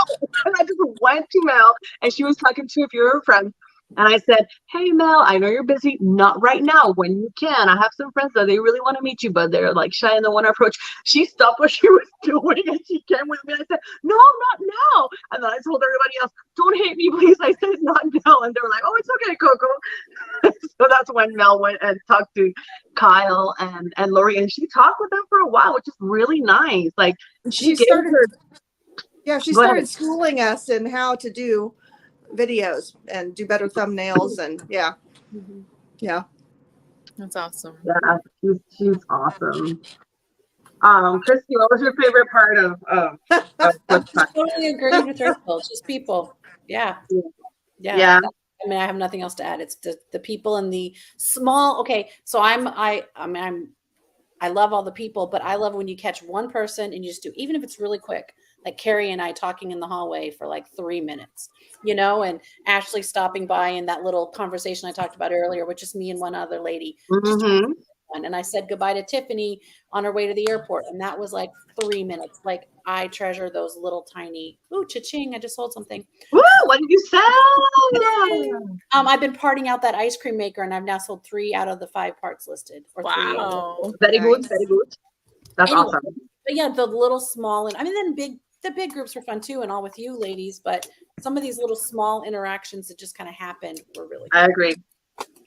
And I just went to Mel and she was talking to a few of her friends. And I said, hey, Mel, I know you're busy. Not right now. When you can. I have some friends that they really want to meet you, but they're like shy and don't want to approach. She stopped what she was doing and she came with me. And I said, no, not now. And then I told everybody else, don't hate me, please. I said, not now. And they were like, oh, it's okay, Coco. So that's when Mel went and talked to Kyle and Lori. And she talked with them for a while, which is really nice. Like She gave started. her. Yeah, she Go ahead. started schooling us in how to do videos and do better thumbnails and yeah. That's awesome. Yeah, she's awesome. Christy, what was your favorite part of FlipCon? Totally agree with Rachel. It's just people. Yeah. Yeah. I mean, I have nothing else to add. It's the people and the small. Okay, so I love all the people, but I love when you catch one person and you just do, even if it's really quick, like Carrie and I talking in the hallway for like 3 minutes, and Ashley stopping by in that little conversation I talked about earlier, which is me and one other lady. Mm-hmm. And I said goodbye to Tiffany on her way to the airport. And that was like 3 minutes. Like I treasure those little tiny, ooh, cha-ching, I just sold something. Woo, what did you sell? I've been parting out that ice cream maker and I've now sold 3 out of the 5 parts listed. Or 3 out of Wow. Very good, very good. That's Anyway, awesome. But yeah, the little small, and I mean, then the big groups were fun too, and all with you ladies, but some of these little small interactions that just kind of happened were really I good.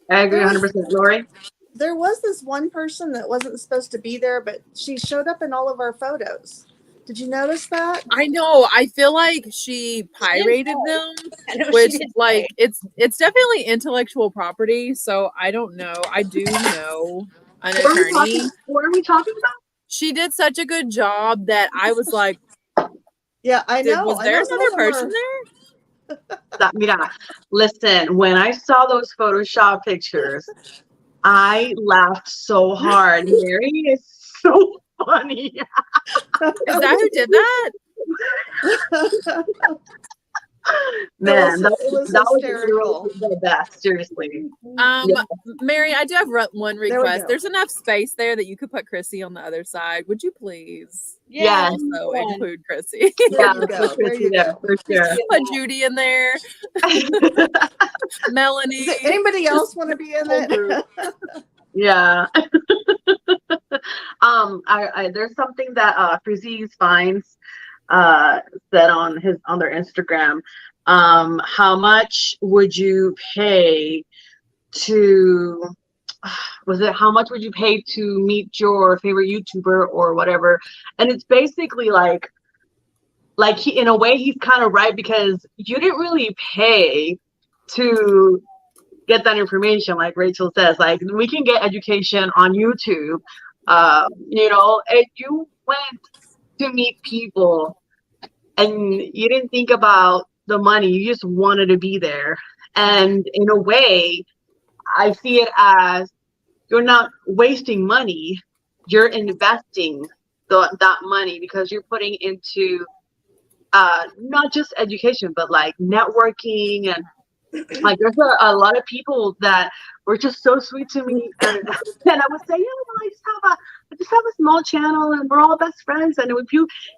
agree 100%. Lori? There was this one person that wasn't supposed to be there, but she showed up in all of our photos. Did you notice that? I know. I feel like she pirated them, I know she which did like say. it's definitely intellectual property. So I don't know. I do know an attorney. What are we talking about? She did such a good job that I was like, Yeah, I know. was there another person there? Mira, listen, when I saw those Photoshop pictures, I laughed so hard. Mary is so funny. funny. Is that who did that? Man, that it was was hysterical. literally the best. Seriously. Um, Yeah. Mary, I do have one There we request. go. There's enough space there that you could put Chrissy on the other side. Would you please Yeah. also fun. include Chrissy? Yeah, you go. There you yeah, go. for sure. Put Judy in there. Melanie. Does anybody else want to be in whole group. it? Yeah. There's something that Frizzy's Finds said on their Instagram. How much would you pay to how much would you pay to meet your favorite YouTuber or whatever? And it's basically like in a way he's kind of right, because you didn't really pay to get that information. Like Rachel says, like we can get education on YouTube, and you went to meet people and you didn't think about the money, you just wanted to be there. And in a way, I see it as you're not wasting money, you're investing that money, because you're putting into not just education, but like networking. And like there's a lot of people that were just so sweet to me, and I would say, I just have a small channel and we're all best friends, and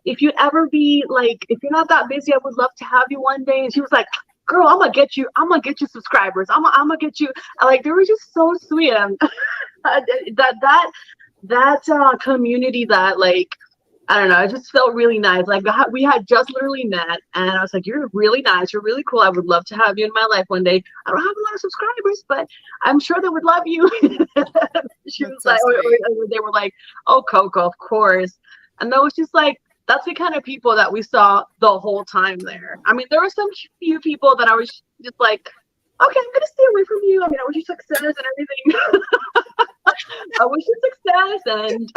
if you ever be like, if you're not that busy, I would love to have you one day. And she was like, girl, I'm gonna get you subscribers, I'm gonna get you, like they were just so sweet. And that community, that like, I don't know, it just felt really nice. Like we had just literally met, and I was like, you're really nice, you're really cool, I would love to have you in my life one day. I don't have a lot of subscribers, but I'm sure they would love you. She was so like, sweet. or they were like, oh, Coco, of course. And that was just like, that's the kind of people that we saw the whole time there. I mean, there were some few people that I was just like, okay, I'm gonna stay away from you. I mean, I wish you success and everything. I wish you success, and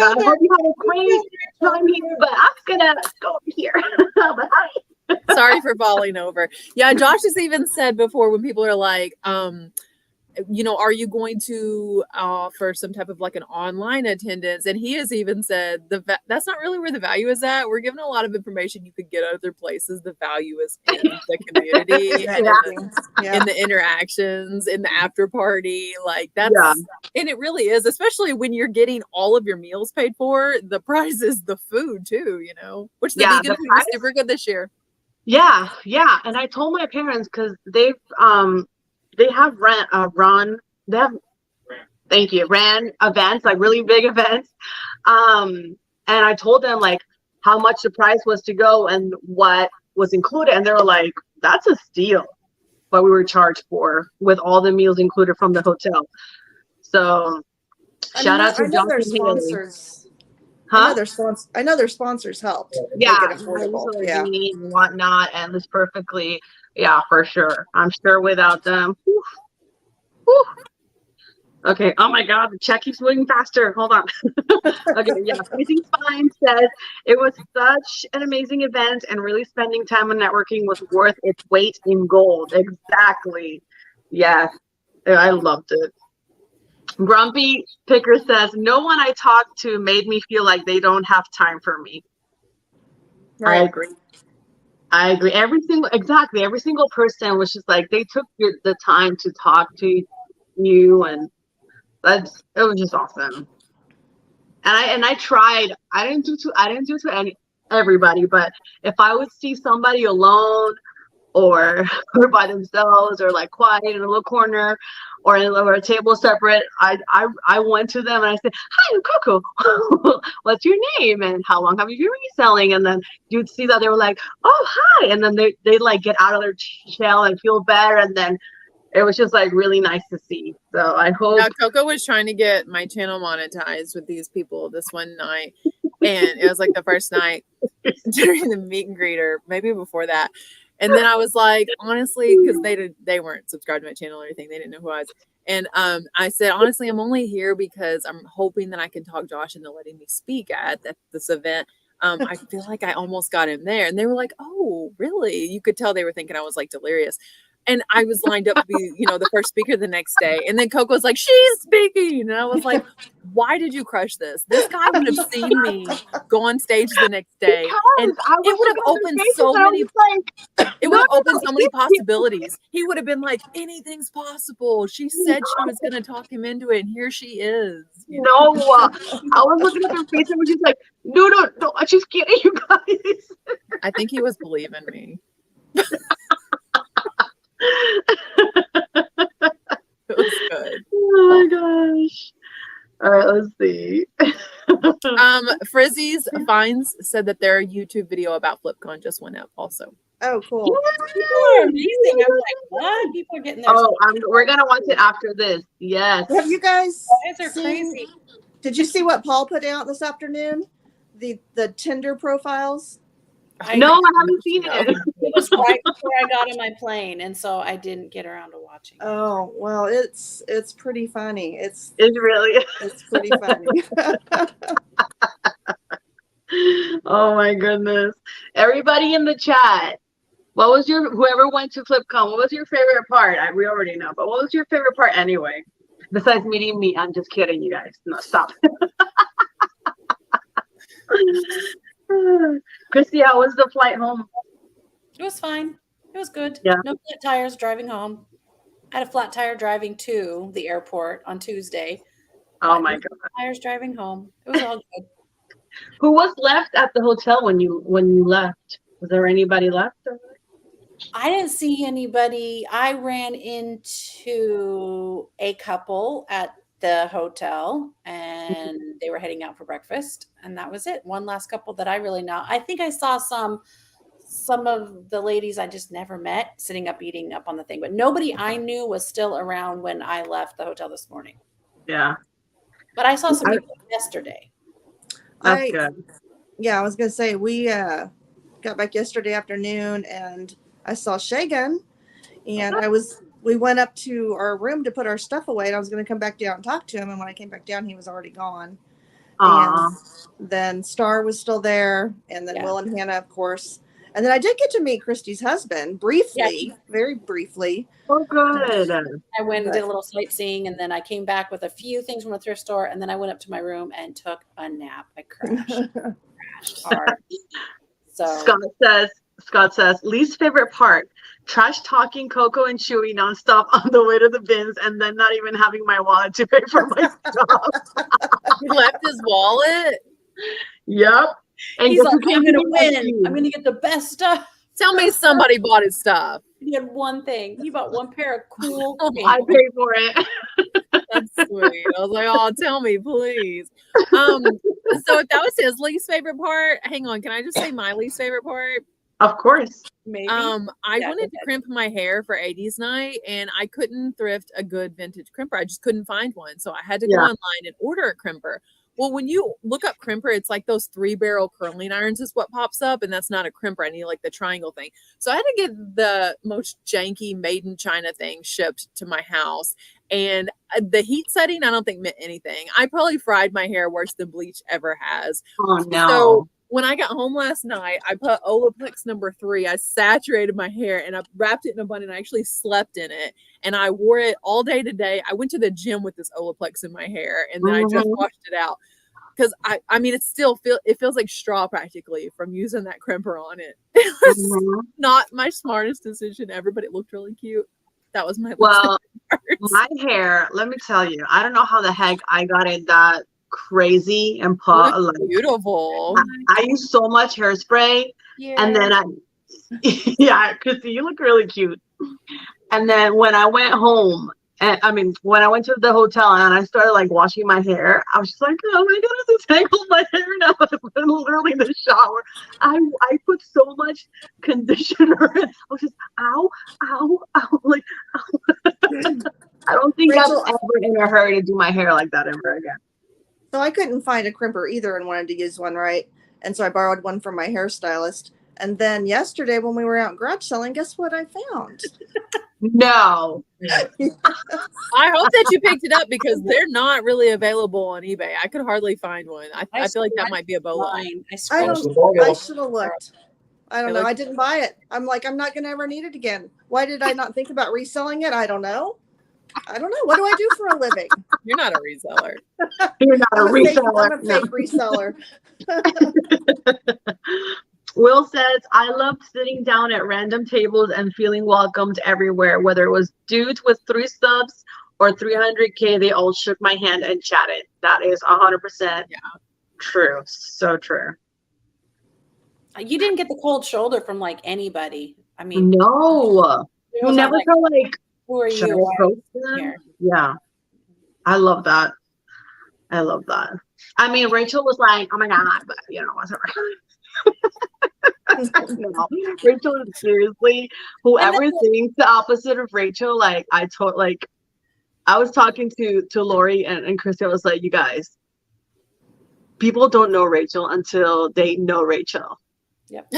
I hope you have a great time here, but I'm gonna go over here. But hi. Sorry for falling over. Yeah, Josh has even said before, when people are like, are you going to offer some type of like an online attendance? And he has even said that's not really where the value is at. We're given a lot of information you could get other places. The value is in the community and in the interactions, in the after party. Like that's, and it really is, especially when you're getting all of your meals paid for. The prize is the food too, which the vegan food is super good this year. Yeah. And I told my parents, because they have ran events, like really big events. And I told them like how much the price was to go and what was included. And they were like, that's a steal what we were charged for, with all the meals included from the hotel. So shout out to Johnson sponsors. Huh? I know their sponsors helped. Yeah, make it affordable. Yeah, and whatnot, and this perfectly. Yeah, for sure. I'm sure without them. Whew. Okay. Oh my God, the check keeps moving faster. Hold on. Okay. Yeah. Freezing Spine says it was such an amazing event, and really spending time on networking was worth its weight in gold. Exactly. Yes, I loved it. Grumpy Picker says, no one I talked to made me feel like they don't have time for me. Right. I agree. Every single person was just like, they took the time to talk to you, and it was just awesome. And I tried. I didn't do to everybody, but if I would see somebody alone or by themselves, or like quiet in a little corner, or a table separate, I went to them and I said, hi, I'm Coco. What's your name and how long have you been reselling? And then you'd see that they were like, oh, hi. And then they like get out of their shell and feel better. And then it was just like really nice to see. So I hope. Now, Coco was trying to get my channel monetized with these people this one night. And it was like the first night during the meet and greet, or maybe before that. And then I was like, honestly, because they weren't subscribed to my channel or anything. They didn't know who I was. And I said, honestly, I'm only here because I'm hoping that I can talk Josh into letting me speak at this event. I feel like I almost got him there. And they were like, oh, really? You could tell they were thinking I was like delirious. And I was lined up to be, the first speaker the next day. And then Coco was like, she's speaking. And I was like, why did you crush this? This guy would have seen me go on stage the next day. And it would have opened so many. It would have opened so many possibilities. He would have been like, anything's possible. She said she was going to talk him into it. And here she is. No, I was looking at her face and she's like, no, she's kidding you guys. I think he was believing me. It was good. Oh my gosh. All right, let's see. Frizzy's Finds said that their YouTube video about FlipCon just went up also. Oh, cool. People are amazing. I'm like, what? People are getting there. Oh, we're gonna watch it after this. Yes. Have you guys Guys are seen- crazy. Did you see what Paul put out this afternoon? The Tinder profiles. No, I haven't seen it. It was right before I got on my plane, and so I didn't get around to watching it. Oh well, it's pretty funny. It's really. pretty funny. Oh my goodness. Everybody in the chat, whoever went to FlipCon, what was your favorite part? We already know, but what was your favorite part anyway? Besides meeting me, I'm just kidding, you guys. No, stop. Christy, how was the flight home? It was fine. It was good. Yeah. No flat tires driving home. I had a flat tire driving to the airport on Tuesday. Oh my God. Tires driving home. It was all good. Who was left at the hotel when you left? Was there anybody left? I didn't see anybody. I ran into a couple at the hotel and they were heading out for breakfast, and that was it. One last couple that I really know. I think I saw some of the ladies I just never met sitting up eating up on the thing, but nobody I knew was still around when I left the hotel this morning. Yeah. But I saw some people yesterday. That's good. Yeah, I was gonna say we got back yesterday afternoon and I saw Shagan, and we went up to our room to put our stuff away, and I was going to come back down and talk to him. And when I came back down, he was already gone. Aww. And then Star was still there, and then Will and Hannah, of course. And then I did get to meet Christy's husband briefly, very briefly. Oh, good. I went and did a little sightseeing, and then I came back with a few things from the thrift store, and then I went up to my room and took a nap. I crashed hard. So Scott says, least favorite part, trash talking Coco and Chewy nonstop on the way to the bins and then not even having my wallet to pay for my stuff. He left his wallet? Yep. And he's like, I'm going to win. I'm going to get the best stuff. Tell me somebody bought his stuff. He had one thing. He bought one pair of cool pants. I paid for it. That's sweet. I was like, oh, tell me, please. So if that was his least favorite part, hang on. Can I just say my least favorite part? Of course. Maybe. I wanted to crimp my hair for 80s night, and I couldn't thrift a good vintage crimper. I just couldn't find one. So I had to go online and order a crimper. Well, when you look up crimper, it's like those 3-barrel curling irons is what pops up, and that's not a crimper. I need like the triangle thing. So I had to get the most janky made in China thing shipped to my house. And the heat setting, I don't think meant anything. I probably fried my hair worse than bleach ever has. Oh, no. So when I got home last night, I put Olaplex number 3. I saturated my hair and I wrapped it in a bun and I actually slept in it. And I wore it all day today. I went to the gym with this Olaplex in my hair and then I just washed it out. Because I mean, it feels like straw practically from using that crimper on it. It was not my smartest decision ever, but it looked really cute. That was my my hair, let me tell you, I don't know how the heck I got it that crazy and beautiful. I use so much hairspray, and then Christy, you look really cute. And then when I went home, when I went to the hotel and I started like washing my hair, I was just like, oh my goodness, it's tangled my hair now. I'm literally in the shower. I put so much conditioner. I was just ow, like ow. I don't think Rachel, I'm ever in a hurry to do my hair like that ever again. So I couldn't find a crimper either and wanted to use one, right? And so I borrowed one from my hairstylist. And then yesterday when we were out garage selling, guess what I found? No. I hope that you picked it up because they're not really available on eBay. I could hardly find one. I feel like that might be a bowline. I should have looked. I don't know. I didn't buy it. I'm like, I'm not going to ever need it again. Why did I not think about reselling it? I don't know. What do I do for a living? You're not a reseller. You're not a reseller. I'm a fake reseller. Will says, I loved sitting down at random tables and feeling welcomed everywhere, whether it was dudes with 3 subs or 300K, they all shook my hand and chatted. That is 100% true. So true. You didn't get the cold shoulder from like anybody. I mean, no, you never felt like, who are should you? I approach them? Here. Yeah, I love that. I love that. I mean, Rachel was like, oh my God, but you know, whatever. No, Rachel is seriously, whoever thinks the opposite of Rachel, like I was talking to Lori and Christy. I was like, you guys, people don't know Rachel until they know Rachel. Yep.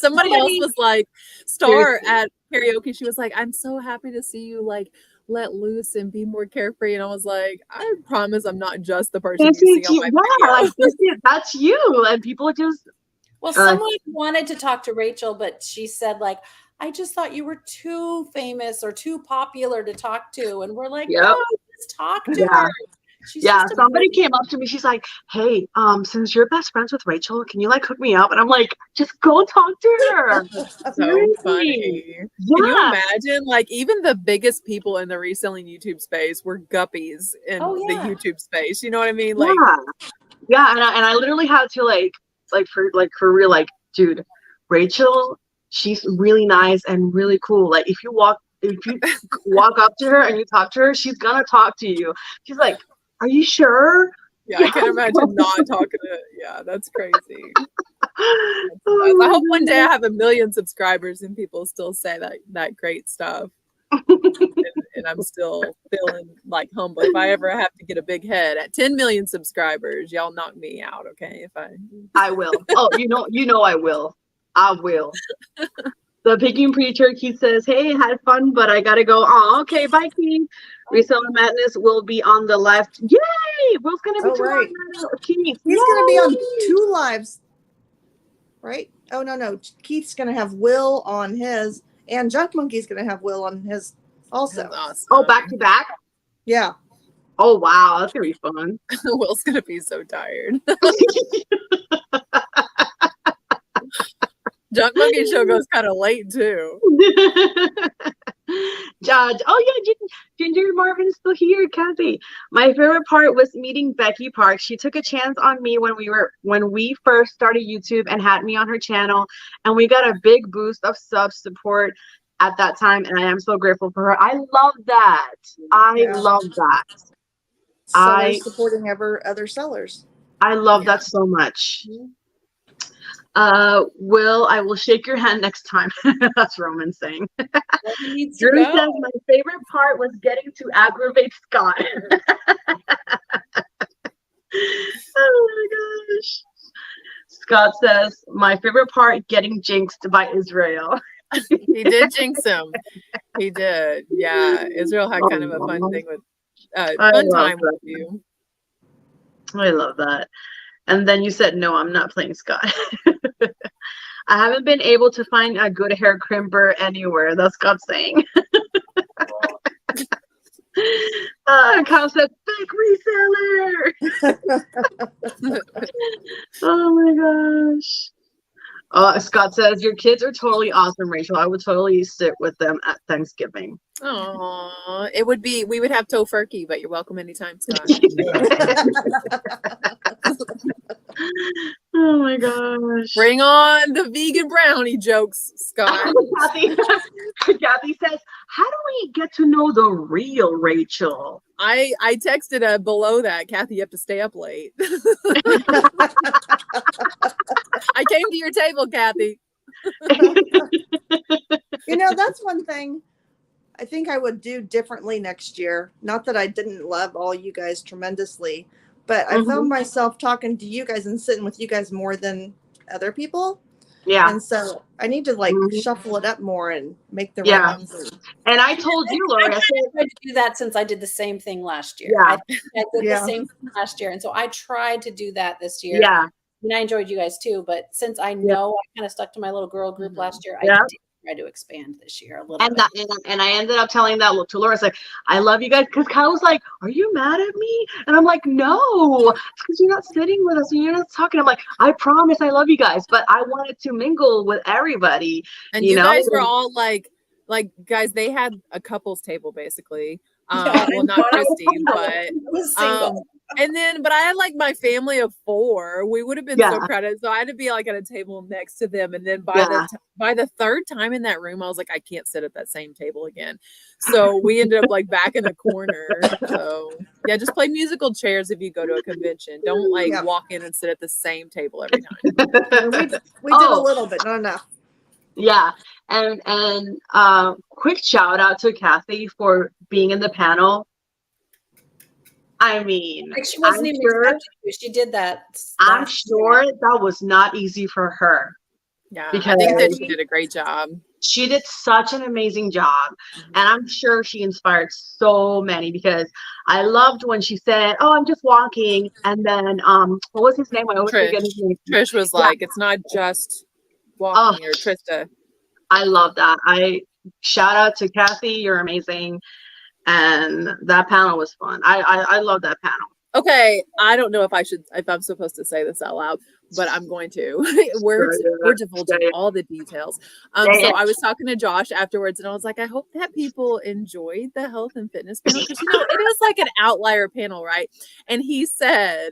Somebody else was like, Star at karaoke, she was like, I'm so happy to see you like let loose and be more carefree. And I was like, I promise I'm not just the person you see on my video. That's you. And people just someone wanted to talk to Rachel, but she said like, I just thought you were too famous or too popular to talk to. And we're like, no, just talk to her. Somebody came up to me. She's like, hey, since you're best friends with Rachel, can you like hook me up? And I'm like, just go talk to her. So funny. Yeah. Can you imagine? Like, even the biggest people in the reselling YouTube space were guppies in the YouTube space. You know what I mean? Like, and I literally had to like for real, like, dude, Rachel, she's really nice and really cool. Like, if you walk up to her and you talk to her, she's gonna talk to you. She's like, are you sure? Yeah, I can imagine not talking to. Yeah, that's crazy. I hope one day I have 1 million subscribers and people still say that great stuff. and I'm still feeling like humble. If I ever have to get a big head at 10 million subscribers, y'all knock me out, okay? I will. Oh, you know I will. I will. The Picking Preacher, Keith says, hey, had fun, but I gotta go. Oh, okay, bye, Keith. Reseller Madness will be on the left. Yay! Will's gonna be Keith. He's gonna be on 2 lives. Right? Oh no. Keith's gonna have Will on his, and Junk Monkey's gonna have Will on his also. Awesome. Oh, back to back? Yeah. Oh wow, that's gonna be fun. Will's gonna be so tired. Junk Monkey show goes kind of late too. Judge. Oh yeah, Ginger Marvin's still here, Kathy. My favorite part was meeting Becky Park. She took a chance on me when we first started YouTube and had me on her channel, and we got a big boost of sub support at that time, and I am so grateful for her. I love that. I love that. Sellers supporting other sellers. I love that so much. Will, I will shake your hand next time. That's Roman saying. Drew says my favorite part was getting to aggravate Scott. Oh my gosh. Scott says my favorite part, getting jinxed by Israel. He did jinx him. He did. Yeah. Israel had kind of a fun thing with fun time with you. I love that. And then you said, no, I'm not playing Scott. I haven't been able to find a good hair crimper anywhere. That's Scott saying. Kyle said, fake reseller. Oh my gosh. Scott says, your kids are totally awesome, Rachel. I would totally sit with them at Thanksgiving. Oh, we would have tofurkey, but you're welcome anytime, Scott. Oh my gosh. Bring on the vegan brownie jokes, Scott. Kathy says, how do we get to know the real Rachel? I texted below that, Kathy, you have to stay up late. I came to your table, Kathy. That's one thing I think I would do differently next year. Not that I didn't love all you guys tremendously, but I found myself talking to you guys and sitting with you guys more than other people. Yeah. And so I need to shuffle it up more and make the right ones. And I told you, Laura, I tried to do that since I did the same thing last year. Yeah. I did the same thing last year. And so I tried to do that this year. Yeah. mean, I enjoyed you guys too, but since I know I kind of stuck to my little girl group last year, I Yeah. did try to expand this year a little And bit. and I ended up telling that to Laura. It's like, I love you guys, because Kyle was like, "Are you mad at me?" And I'm like, "No, because you're not sitting with us and you're not talking." I'm like, "I promise I love you guys, but I wanted to mingle with everybody." And you you know? guys were all like guys, they had a couples table basically. Yeah, Well, not Christy, but I was single. and then, but I had like my family of 4. We would have been so Yeah. crowded, so I had to be like at a table next to them. And then by Yeah. by the third time in that room, I was like, I can't sit at that same table again. So we ended up like back in a corner. So yeah, just play musical chairs if you go to a convention. Don't like Yeah. walk in and sit at the same table every time. We did a Oh. little bit, not enough. Yeah, and quick shout out to Kathy for being in the panel. I mean, Like she wasn't I'm even sure, expecting to. She did that. I'm last sure year. that was not easy for her. Yeah, I Because think that she did a great job. she did such an amazing job, and I'm sure she inspired so many, because I loved when she said, "Oh, I'm just walking," and then what was his name? I always forget his name. Trish was Yeah. like, it's not just walking, or Trista. I love that. I shout out to Kathy. You're amazing. And that panel was fun. I love that panel. Okay, I don't know if I'm supposed to say this out loud, but I'm going to. we're divulging all the details. So I was talking to Josh afterwards, and I was like, I hope that people enjoyed the health and fitness panel, because it is like an outlier panel, right? And he said,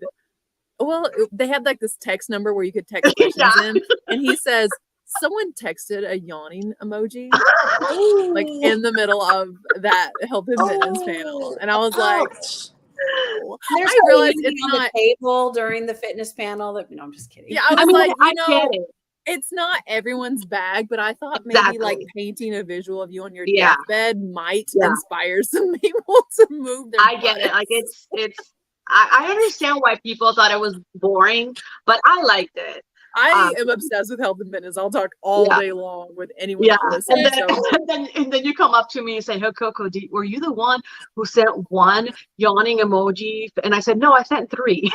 well, they had like this text number where you could text questions in, and he says, someone texted a yawning emoji like in the middle of that health and fitness panel, and I was like, there's I realized it's on not the table during the fitness panel. That I'm just kidding. Yeah, I was like, I get it. It's not everyone's bag, but I thought maybe like painting a visual of you on your deathbed might inspire some people to move their I get it. Like it's I understand why people thought it was boring, but I liked it. I am obsessed with health and fitness. I'll talk all day long with anyone that listens. And then you come up to me and say, "Hey, Coco, were you the one who sent one yawning emoji?" And I said, "No, I sent 3."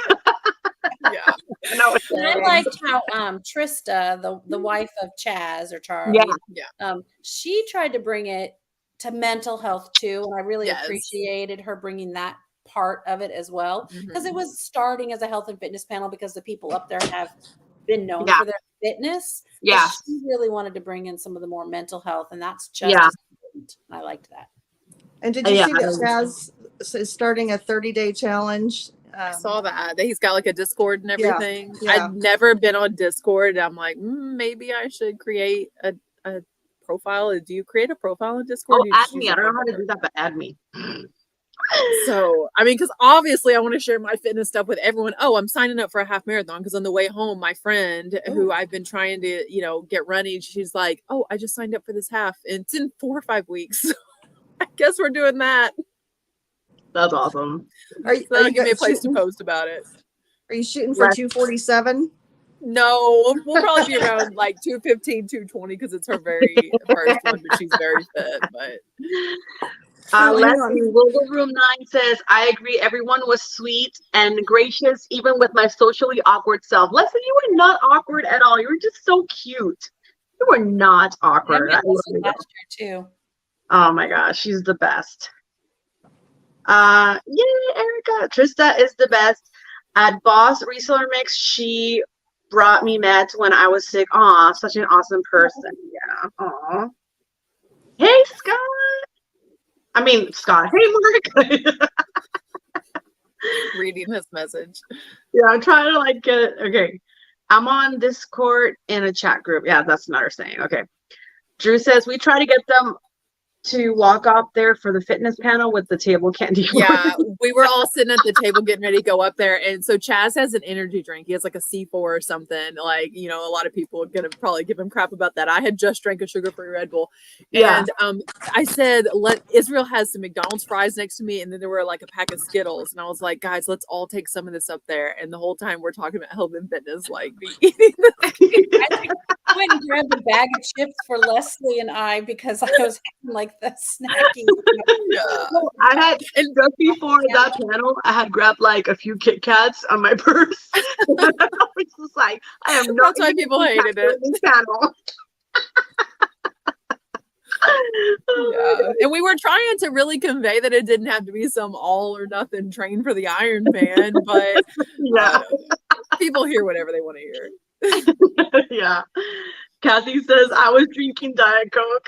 Yeah. And I liked how Trista, the wife of Chaz or Charlie, she tried to bring it to mental health too, and I really appreciated her bringing that part of it as well, because it was starting as a health and fitness panel because the people up there have been known for their fitness. Yeah, she really wanted to bring in some of the more mental health, and that's just as important. I liked that. And did you see that Chaz is starting a 30-day challenge? I saw that he's got like a Discord and everything. Yeah. I'd never been on Discord. I'm like, maybe I should create a profile. Do you create a profile on Discord? Oh, add me. I don't know how to do that, but add me. So, I mean, because obviously I want to share my fitness stuff with everyone. Oh, I'm signing up for a half marathon because on the way home, my friend who I've been trying to, get running, she's like, "Oh, I just signed up for this half, and it's in 4 or 5 weeks." I guess we're doing that. That's awesome. That'll give me a place to post about it. Are you shooting for 247? No, we'll probably be around like 215, 220 because it's her very first one, but she's very fit. But Leslie, Wiggle Room 9 says, "I agree. Everyone was sweet and gracious, even with my socially awkward self." Leslie, you were not awkward at all. You were just so cute. You were not awkward. I last year too. Oh my gosh, she's the best. Yeah, Erica. Trista is the best. At Boss Reseller Mix, she brought me meds when I was sick. Aw, such an awesome person. Yeah. Aw. Hey, Scott. Hey, Mark. reading his message. Yeah, I'm trying to get it. Okay. I'm on Discord in a chat group. Yeah, that's not her saying. Okay. Drew says, "We try to get them to walk up there for the fitness panel with the table candy." Yeah, we were all sitting at the table getting ready to go up there. And so Chaz has an energy drink. He has like a C4 or something. Like, a lot of people are going to probably give him crap about that. I had just drank a sugar-free Red Bull. And I said, Israel has some McDonald's fries next to me. And then there were like a pack of Skittles. And I was like, guys, let's all take some of this up there. And the whole time we're talking about health and fitness, like eating I went and grabbed a bag of chips for Leslie and I because I was having like the snacking. I had, and just before that panel, I had grabbed like a few Kit Kats on my purse. I was just like, I am not. That's why people hated it. This panel. Yeah. And we were trying to really convey that it didn't have to be some all or nothing train for the Iron Man, but Yeah. people hear whatever they want to hear. Yeah. Kathy says, I was drinking Diet Coke.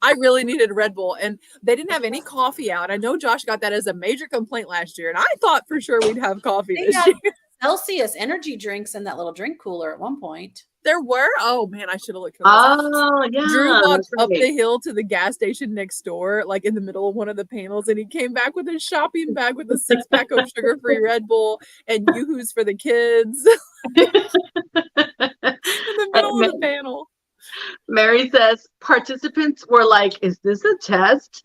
I really needed Red Bull, and they didn't have any coffee out. I know Josh got that as a major complaint last year, and I thought for sure we'd have coffee They this had year. Celsius energy drinks in that little drink cooler at one point. There were? Oh man, I should have looked for those. Oh, yeah. Drew walked that's up right. the hill to the gas station next door, like in the middle of one of the panels, and he came back with his shopping bag with a 6-pack of sugar-free Red Bull and Yoo-Hoos for the kids in the middle of the panel. Mary says, participants were like, is this a test?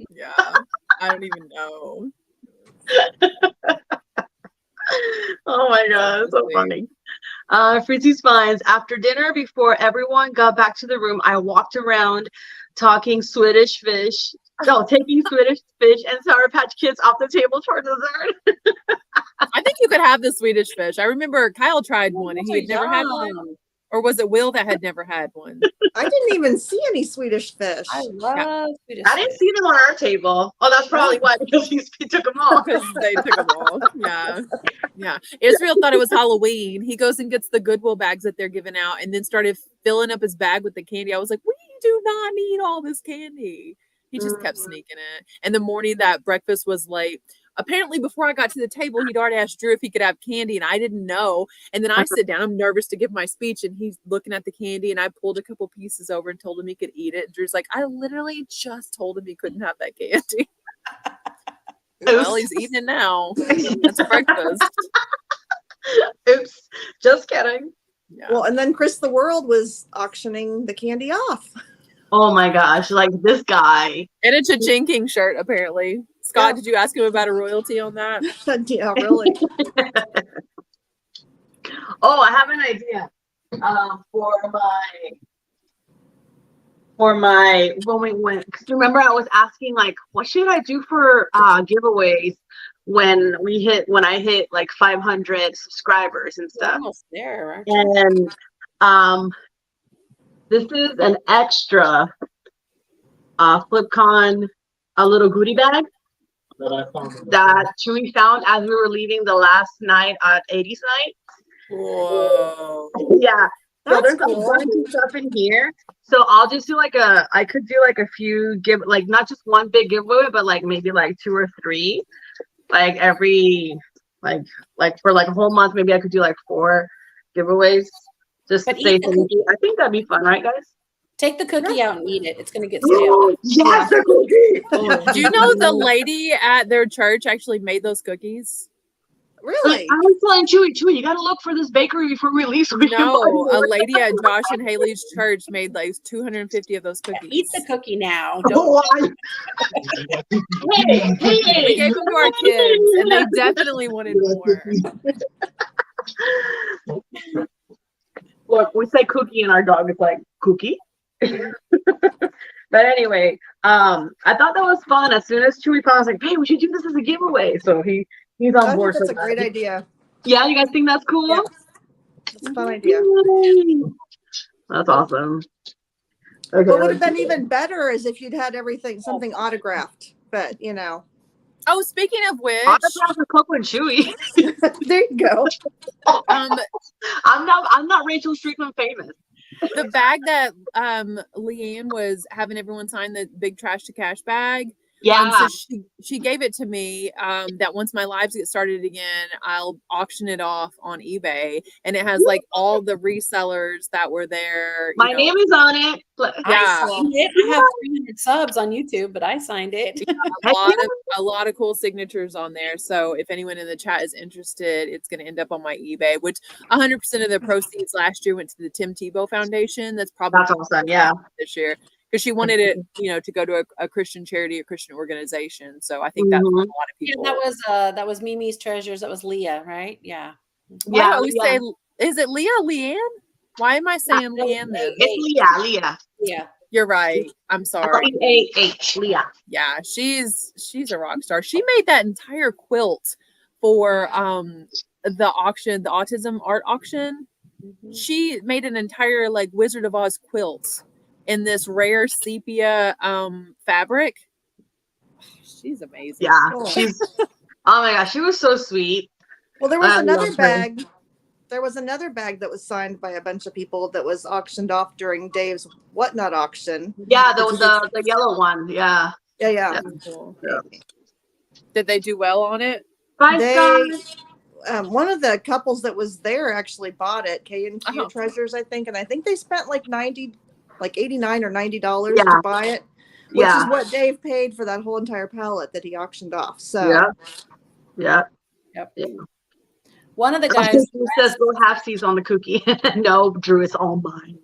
Yeah, I don't even know. Oh my God, so funny. Fritzy's finds, after dinner, before everyone got back to the room, I walked around taking Swedish fish and Sour Patch Kids off the table for dessert. I think you could have the Swedish fish. I remember Kyle tried one and he had never had one. Or was it Will that had never had one? I didn't even see any Swedish fish. I love Swedish I didn't fish. see them on our table. Oh, that's probably why, because he took them all. Because they took them all. Yeah. Yeah. Israel thought it was Halloween. He goes and gets the Goodwill bags that they're giving out and then started filling up his bag with the candy. I was like, we do not need all this candy. He just kept sneaking it. And the morning that breakfast was late, apparently before I got to the table, he'd already asked Drew if he could have candy, and I didn't know. And then I sit down, I'm nervous to give my speech, and he's looking at the candy, and I pulled a couple pieces over and told him he could eat it. And Drew's like, I literally just told him he couldn't have that candy. Well, he's eating it now. That's breakfast. Oops, just kidding. Yeah. Well, and then Chris the World was auctioning the candy off. Oh my gosh, like this guy. And a cha-chinking shirt, apparently. Scott, did you ask him about a royalty on that? Yeah, really. Oh, I have an idea for my when we went. Cause remember, I was asking like, what should I do for giveaways when I hit like 500 subscribers and We're stuff. almost there, aren't you? And this is an extra FlipCon, a little goodie bag that Chewy found as we were leaving the last night at 80's night. Whoa. Yeah. So That's there's a cool. bunch of stuff in here. So I'll just do I could do like a few not just one big giveaway, but like maybe like 2 or 3, like every, like for like a whole month, maybe I could do like 4 giveaways. Just to But say eat the thank you. I think that'd be fun, right, guys? Take the cookie out and eat it. It's going to get stale. Yes, a cookie. Do you know the lady at their church actually made those cookies? Really? I was telling Chewy, you gotta look for this bakery before we leave. So we can buy No, more. a lady at Josh and Haley's church made like 250 of those cookies. Eat the cookie now. Oh, Don't. hey, We gave them to our kids, and they definitely wanted more. Look, we say cookie and our dog is like, cookie? But anyway, I thought that was fun. As soon as Chewy found, I was like, hey, we should do this as a giveaway. So he's on I think board. that's for a great that. idea. Yeah, you guys think that's cool? Yeah. That's a fun idea. That's awesome. Okay. What would have been even better is if you'd had something autographed. But Oh, speaking of which, Autograph for Coco and Chewy. there you go. um, I'm not Rachel Streetman famous. the bag that Leanne was having everyone sign, the big trash to cash bag. Yeah. So she gave it to me. That once my lives get started again, I'll auction it off on eBay, and it has like all the resellers that were there. My name is on it. Yeah. I signed it. I have 300 subs on YouTube, but I signed it. A lot of cool signatures on there. So if anyone in the chat is interested, it's going to end up on my eBay, which 100% of the proceeds last year went to the Tim Tebow Foundation. That's probably awesome. Yeah. this year. Because she wanted it, to go to a Christian charity, a Christian organization. So I think that's what a lot of Yeah, people. that was Mimi's Treasures. That was Leah, right? Yeah. Why do I always Leah. say, is it Leah, Leanne? Why am I saying Leanne then? It's Leah. Yeah. You're right. I'm sorry. Leah. Leah. Yeah, she's a rock star. She made that entire quilt for the auction, the autism art auction. She made an entire like Wizard of Oz quilt in this rare sepia fabric. She's amazing. Yeah, Cool. she's. Oh my gosh, she was so sweet. Well, there was I another love her. bag. There was another bag that was signed by a bunch of people that was auctioned off during Dave's Whatnot auction. Yeah, Did you the yellow one. Yeah. Yeah. Cool. Yeah. Did they do well on it? Bye, They, Scott. one of the couples that was there actually bought it, K&Q Oh. Treasures, I think, and I think they spent like $89 or $90 Yeah. to buy it, which Yeah. is what Dave paid for that whole entire pallet that he auctioned off. So Yeah. Yep. Yeah. One of the guys, He says go half seas on the cookie. No, Drew, it's all mine.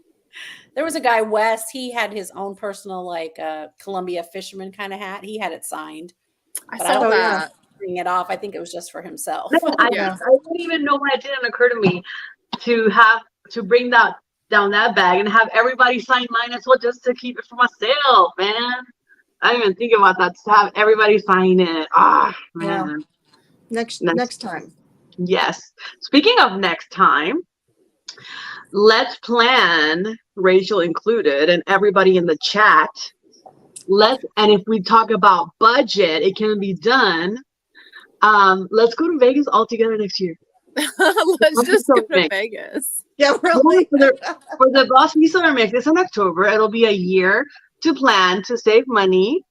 there was a guy, Wes, he had his own personal like Columbia fisherman kind of hat. He had it signed. I But saw Oh, yeah. that. Bring it off. I think it was just for himself. No, I Yeah. didn't even know why it didn't occur to me to bring that down that bag and have everybody sign mine as well, just to keep it for myself, man. I didn't even think about that, to have everybody sign it. Ah, Yeah. man. Next time. Yes. Speaking of next time, let's plan, Rachel included, and everybody in the chat. And if we talk about budget, it can be done. Let's go to Vegas all together next year. Let's just go to Mix. Vegas. Yeah, really. For the Boss Me Summer Mix, it's in October. It'll be a year to plan to save money.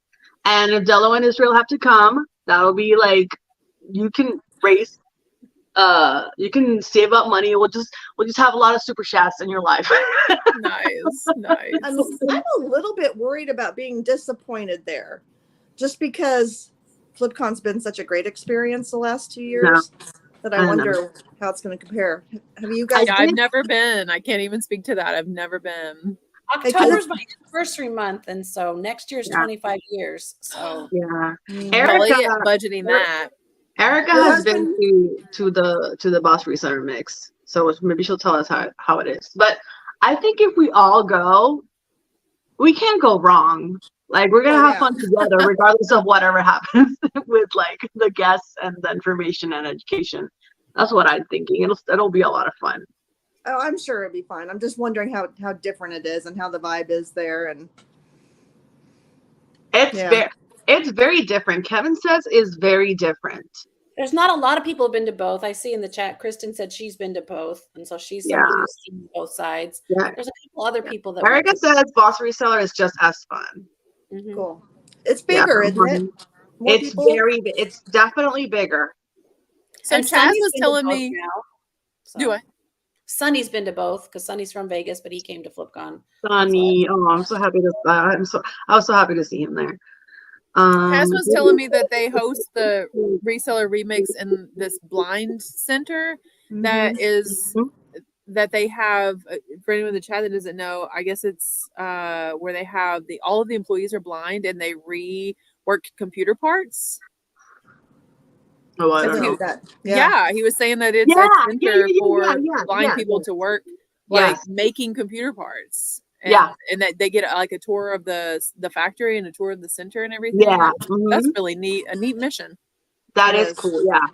And if Delo and Israel have to come, that'll be like, you can raise, you can save up money. We'll just have a lot of super chats in your life. Nice. I'm a little bit worried about being disappointed there, just because FlipCon's been such a great experience the last 2 years that I I know. wonder how it's going to compare. Have you guys? I've never been. I can't even speak to that. I've never been. October's my anniversary month, and so next year's 25 years. So Yeah. Probably Erica, budgeting that. Erica Your has been to the Boss Free Summer Mix, so maybe she'll tell us how it is. But I think if we all go, we can't go wrong. Like, we're gonna have fun together, regardless of whatever happens with like the guests and the information and education. That's what I'm thinking. It'll be a lot of fun. Oh, I'm sure it'll be fine. I'm just wondering how different it is and how the vibe is there. And it's very different. Kevin says is very different. there's not a lot of people have been to both. I see in the chat, Kristen said she's been to both, and so she's somebody who's seen both sides. Yeah. There's a couple other people that Erica says Boss Reseller is just as fun. Mhm. cool. It's bigger, isn't it? More It's people? it's definitely bigger. So And Chaz Sunny's was been to telling both me. now, so. Do I? Sunny's been to both because Sunny's from Vegas, but he came to FlipCon. Sonny, I'm so happy to. I was so happy to see him there. Chaz was telling me that they host the reseller remix in this blind center that is that they have. For anyone in the chat that doesn't know, I guess it's where they have all of the employees are blind and they rework computer parts. Oh, I That's don't know. cute. That. Yeah. He was saying that it's Yeah, a center for blind yeah, people to work, like making computer parts. And, and that they get like a tour of the factory and a tour of the center and everything. Yeah, that's really neat. A neat mission. That is cool. Yeah.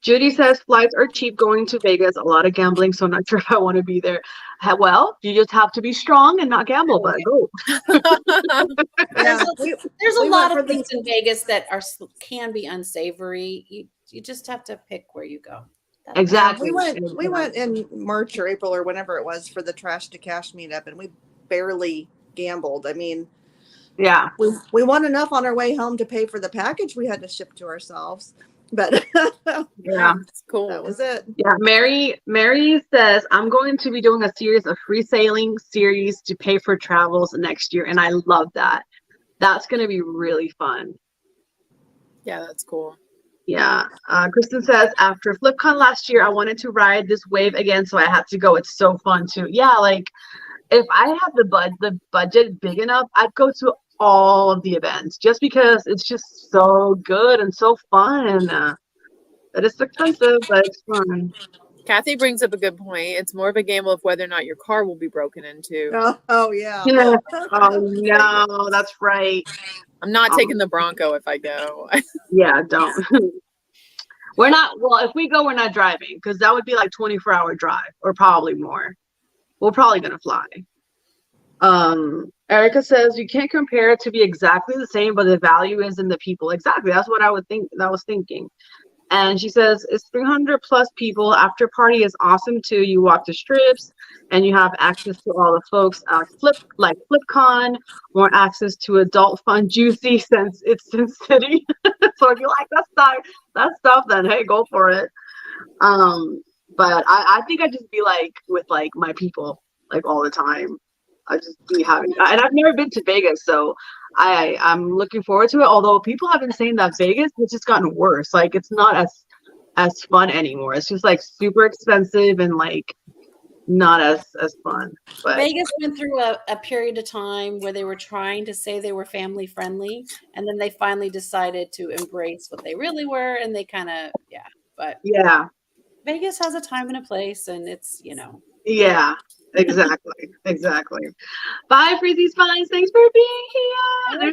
Judy says flights are cheap going to Vegas. A lot of gambling, so I'm not sure if I want to be there. Well, you just have to be strong and not gamble, but go. There's a lot of things in Vegas that can be unsavory. You just have to pick where you go. Exactly. We went in March or April or whenever it was for the Trash to Cash meetup, and we barely gambled. I mean, we won enough on our way home to pay for the package we had to ship to ourselves. But it's cool. That was it. Yeah, Mary says I'm going to be doing a series of free sailing series to pay for travels next year, and I love that. That's going to be really fun. Yeah, that's cool. Yeah. Kristen says, after FlipCon last year, I wanted to ride this wave again, so I had to go. It's so fun too. Yeah, like if I had the budget big enough, I'd go to all of the events just because it's just so good and so fun. But it's expensive, but it's fun. Kathy brings up a good point. It's more of a gamble of whether or not your car will be broken into. Oh yeah. Oh no, that's right. I'm not taking the Bronco if I go. Yeah, don't. We're not, well, if we go, we're not driving because that would be like 24-hour drive or probably more. We're probably going to fly. Erica says you can't compare it to be exactly the same, but the value is in the people. Exactly. That's what I would think. I was thinking. And she says it's 300 plus people. After party is awesome too. You walk the strips and you have access to all the folks FlipCon, more access to adult fun, juicy since it's Sin City. So if you like that stuff, then hey, go for it. But I think I'd just be like with like my people like all the time. I just be having, and I've never been to Vegas, so I'm looking forward to it. Although people have been saying that Vegas has just gotten worse. Like it's not as fun anymore. It's just like super expensive and like not as fun. But Vegas went through a period of time where they were trying to say they were family friendly, and then they finally decided to embrace what they really were, and they kind of But yeah, Vegas has a time and a place, and it's yeah. Exactly. Bye, Freezy Spies. Thanks for being here.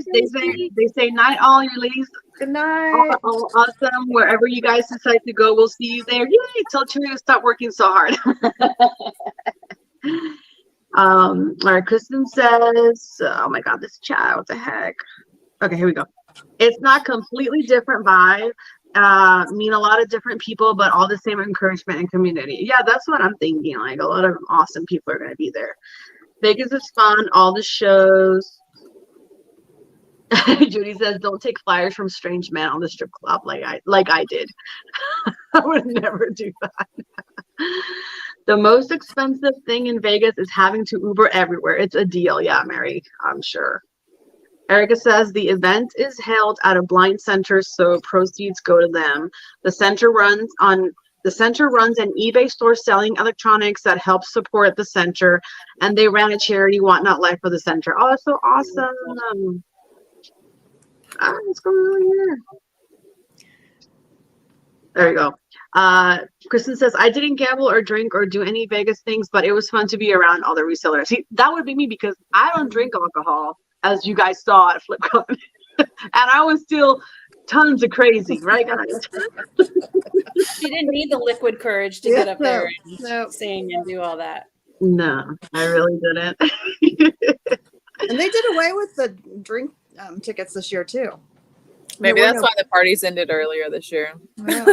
They say night all, you ladies. Good night. All awesome. Wherever you guys decide to go, we'll see you there. Yay! Tell Cheerio to stop working so hard. All right, Kristen says, oh my God, this chat, what the heck? Okay, here we go. It's not completely different vibe. Mean a lot of different people, but all the same encouragement and community. Yeah, that's what I'm thinking. Like a lot of awesome people are going to be there. Vegas is fun. All the shows. Judy says, "Don't take flyers from strange men on the strip club like I did. I would never do that." The most expensive thing in Vegas is having to Uber everywhere. It's a deal. Yeah, Mary, I'm sure. Erica says the event is held at a blind center, so proceeds go to them. The center runs an eBay store selling electronics that helps support the center, and they ran a charity, Whatnot Life, for the center. Oh, that's so awesome! What's going on here? There we go. Kristen says, I didn't gamble or drink or do any Vegas things, but it was fun to be around all the resellers. See, that would be me because I don't drink alcohol, as you guys saw at FlipCon. And I was still tons of crazy, right, guys? She didn't need the liquid courage to get up there and sing and do all that. No, I really didn't. And they did away with the drink tickets this year, too. Maybe that's why the parties ended earlier this year. Yeah.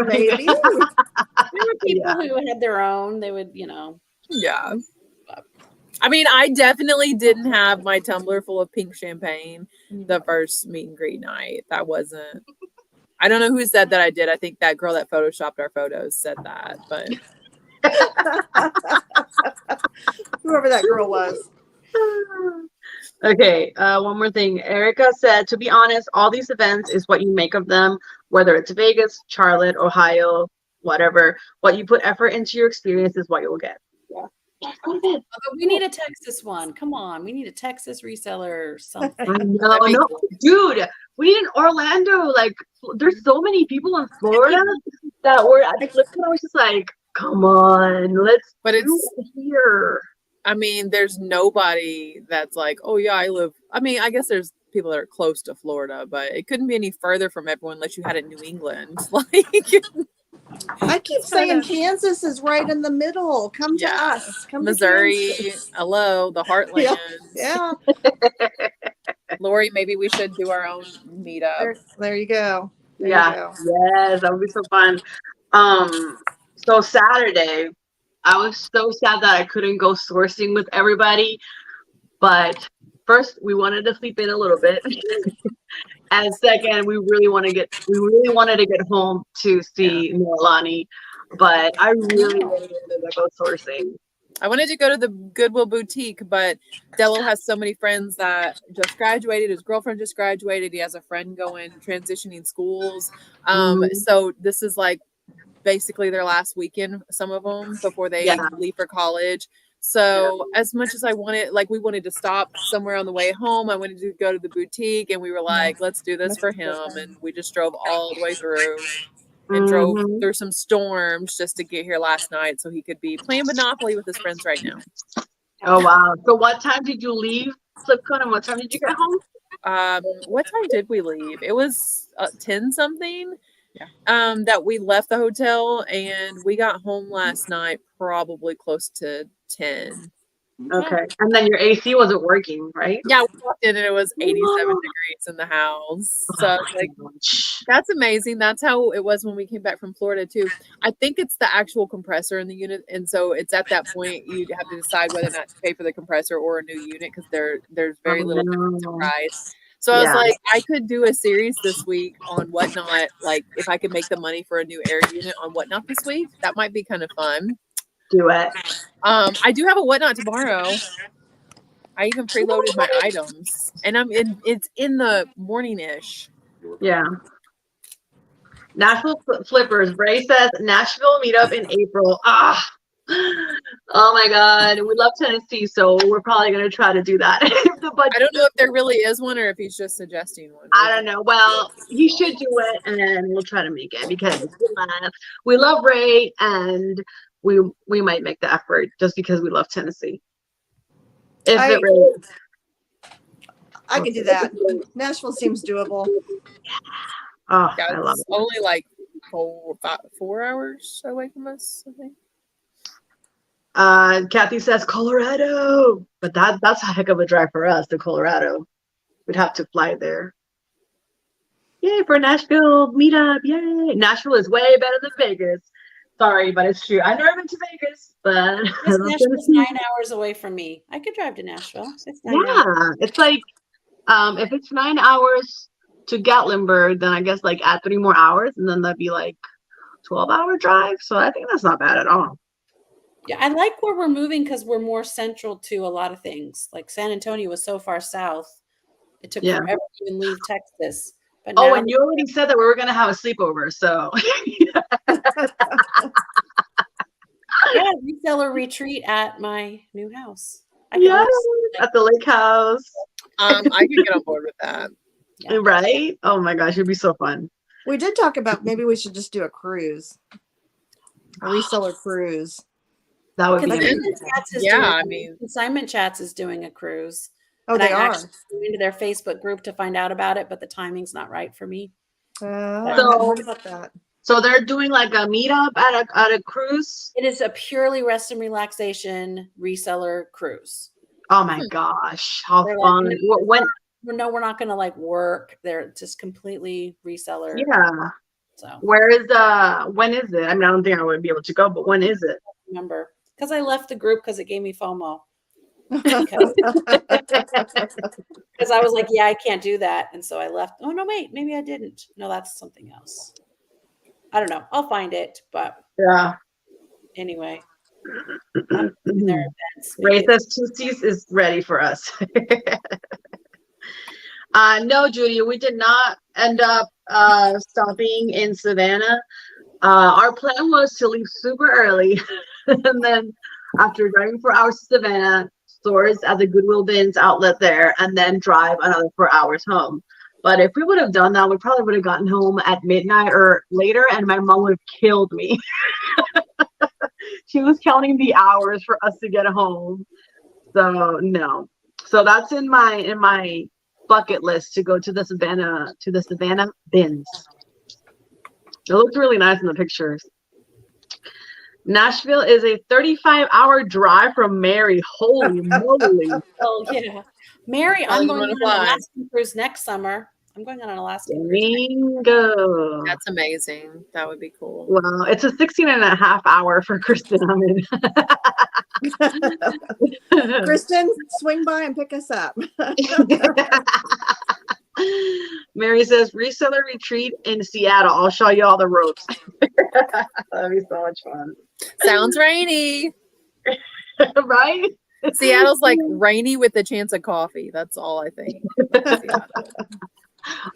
Maybe. There were people who had their own. They would, Yeah. I mean, I definitely didn't have my tumbler full of pink champagne the first meet and greet night. That wasn't. I don't know who said that I did. I think that girl that photoshopped our photos said that, but whoever that girl was. Okay, one more thing. Erica said, to be honest, all these events is what you make of them, whether it's Vegas, Charlotte, Ohio, whatever. What you put effort into your experience is what you will get. Yeah. But we need a Texas one. Come on. We need a Texas reseller or something. No, dude, we need an Orlando. Like, there's so many people in Florida that were at FlipCon. I was just like, come on, let's do it here. I mean, there's nobody that's like, oh yeah, I mean, I guess there's people that are close to Florida, but it couldn't be any further from everyone unless you had it in New England. Like, I keep saying Kansas is right in the middle. Come to us. Come Missouri. to Kansas. Hello, the heartland. Yeah. Lori, maybe we should do our own meetup. There you go. Yes, that would be so fun. So Saturday, I was so sad that I couldn't go sourcing with everybody. But first, we wanted to sleep in a little bit. And second, we really wanted to get home to see Milani. But I really wanted to go sourcing. I wanted to go to the Goodwill boutique, but Dello has so many friends that just graduated. His girlfriend just graduated. He has a friend transitioning schools. So this is like basically their last weekend, some of them, before they leave for college. So as much as I wanted, like we wanted to stop somewhere on the way home, I wanted to go to the boutique, and we were like, let's do this for him. And we just drove all the way through and drove through some storms just to get here last night so he could be playing Monopoly with his friends right now. Oh, wow. So what time did you leave FlipCon and what time did you get home? What time did we leave? It was 10 something. That we left the hotel and we got home last night probably close to 10. Okay. And then your AC wasn't working, right? Yeah, we walked in and it was 87 degrees in the house. So I was like, that's amazing. That's how it was when we came back from Florida too. I think it's the actual compressor in the unit, and so it's at that point you have to decide whether or not to pay for the compressor or a new unit because there's very little difference in price. So I was like, I could do a series this week on Whatnot, like if I could make the money for a new air unit on Whatnot this week. That might be kind of fun. Do it. I do have a Whatnot tomorrow. I even preloaded my items, and it's in the morning-ish. Yeah. Nashville Flippers. Bray says Nashville meetup in April. Oh my God. We love Tennessee, so we're probably gonna try to do that. I don't know if there really is one or if he's just suggesting one. I don't know. Well, he should do it, and we'll try to make it because we love Ray, and we might make the effort just because we love Tennessee. I can do that. Nashville seems doable. Oh, yeah, I love it. Only like 4 hours away from us, I think. Kathy says Colorado, but that's a heck of a drive for us to Colorado. We'd have to fly there. Yay for Nashville meetup! Yay! Nashville is way better than Vegas. Sorry, but it's true. I've never been to Vegas, but Nashville's 9 hours away from me. I could drive to Nashville. It's 9 hours. It's like if it's 9 hours to Gatlinburg, then I guess like add 3 more hours, and then that'd be like 12-hour drive. So I think that's not bad at all. Yeah, I like where we're moving because we're more central to a lot of things. Like San Antonio was so far south, it took forever to even leave Texas. But now, and you already said that we were gonna have a sleepover, so yeah, reseller retreat at my new house. at the lake house. I can get on board with that. Yeah. Right? Oh my gosh, it'd be so fun. We did talk about maybe we should just do a cruise, a reseller cruise. That would be amazing. Consignment Chats is doing a cruise. Oh, and they I are. actually went into their Facebook group to find out about it, but the timing's not right for me. About that. So they're doing like a meetup at a cruise. It is a purely rest and relaxation reseller cruise. Oh my gosh, how They're fun! Like, no, we're not going to like work. They're just completely reseller. Yeah. So when is it? I mean, I don't think I would be able to go, but when is it? Remember, because I left the group because it gave me FOMO. Because I was like, yeah, I can't do that. And so I left. Oh, no, wait, maybe I didn't. No, that's something else. I don't know. I'll find it. But anyway. Their events, Ray says Tuesdays is ready for us. No, Judy, we did not end up stopping in Savannah. Our plan was to leave super early and then after driving 4 hours to Savannah, stores at the Goodwill Bins outlet there, and then drive another 4 hours home. But if we would have done that, we probably would have gotten home at midnight or later, and my mom would have killed me. She was counting the hours for us to get home. So no. So that's in my bucket list to go to the Savannah Bins. It looks really nice in the pictures. Nashville is a 35-hour drive from Mary. Holy moly. Oh, yeah. Mary, I'm going on an Alaskan cruise next summer. I'm going on an Alaskan cruise. Bingo. That's amazing. That would be cool. Well, it's a 16.5 hour for Kristen. I mean. Kristen, swing by and pick us up. Mary says, reseller retreat in Seattle. I'll show you all the ropes. That'd be so much fun. Sounds rainy. Right? Seattle's like rainy with a chance of coffee. That's all I think.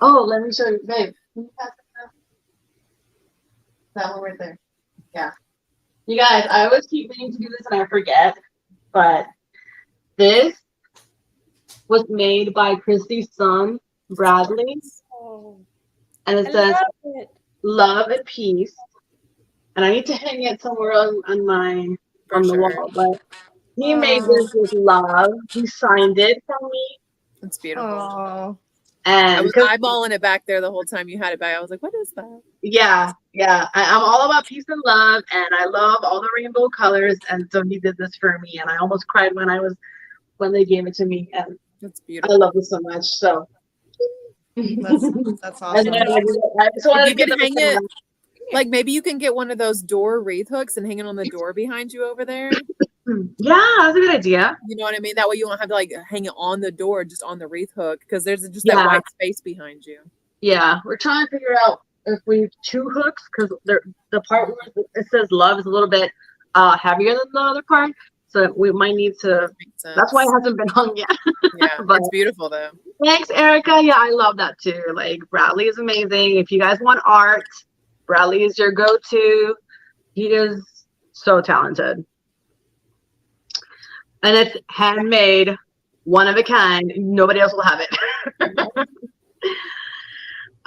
Oh, let me show you. Babe, can you pass it now? That one right there. Yeah. You guys, I always keep meaning to do this and I forget, but this was made by Christy's son, Bradley. And it says, love and peace. And I need to hang it somewhere on the wall, but he made this with love. He signed it for me. It's beautiful. Oh. I And was eyeballing it back there the whole time you had it back. I was like, what is that? yeah, I'm all about peace and love, and I love all the rainbow colors. And so he did this for me, and I almost cried when they gave it to me, and That's I beautiful. love it so much. So That's and awesome. then I just wanted You to get could them hang it, like maybe you can get one of those door wreath hooks and hang it on the door behind you over there. Yeah, that's a good idea. You know what I mean? That way you don't have to like hang it on the door, just on the wreath hook, because there's just Yeah. that white space behind you. Yeah, we're trying to figure out if we need 2 hooks, because the part where it says love is a little bit heavier than the other part, so we might need to. Makes sense. That's why it hasn't been hung yet. Yeah, But it's beautiful though. thanks, Erica. Yeah, I love that too. Like, Bradley is amazing. If you guys want art, Bradley is your go-to. He is so talented. And it's handmade, one of a kind. Nobody else will have it.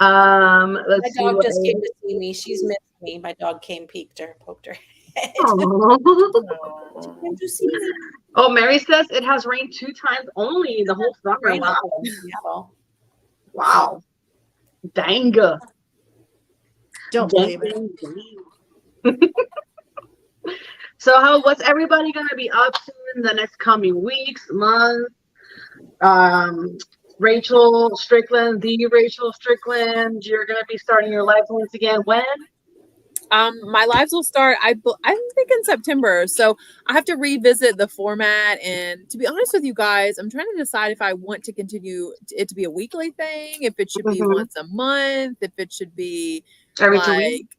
Let's My see. dog what just came to see me. She's missed me. My dog came, poked her head. Aw. Came to see me. Oh, Mary says it has rained 2 times only the whole summer. Rain Wow. in Seattle. Wow. Dang. Don't believe it. So what's everybody gonna be up to in the next coming weeks, months? Rachel Strickland, you're gonna be starting your life once again. When? My lives will start, I think in September. So I have to revisit the format. And to be honest with you guys, I'm trying to decide if I want to continue it to be a weekly thing, if it should be once a month, if it should be Every 2 weeks?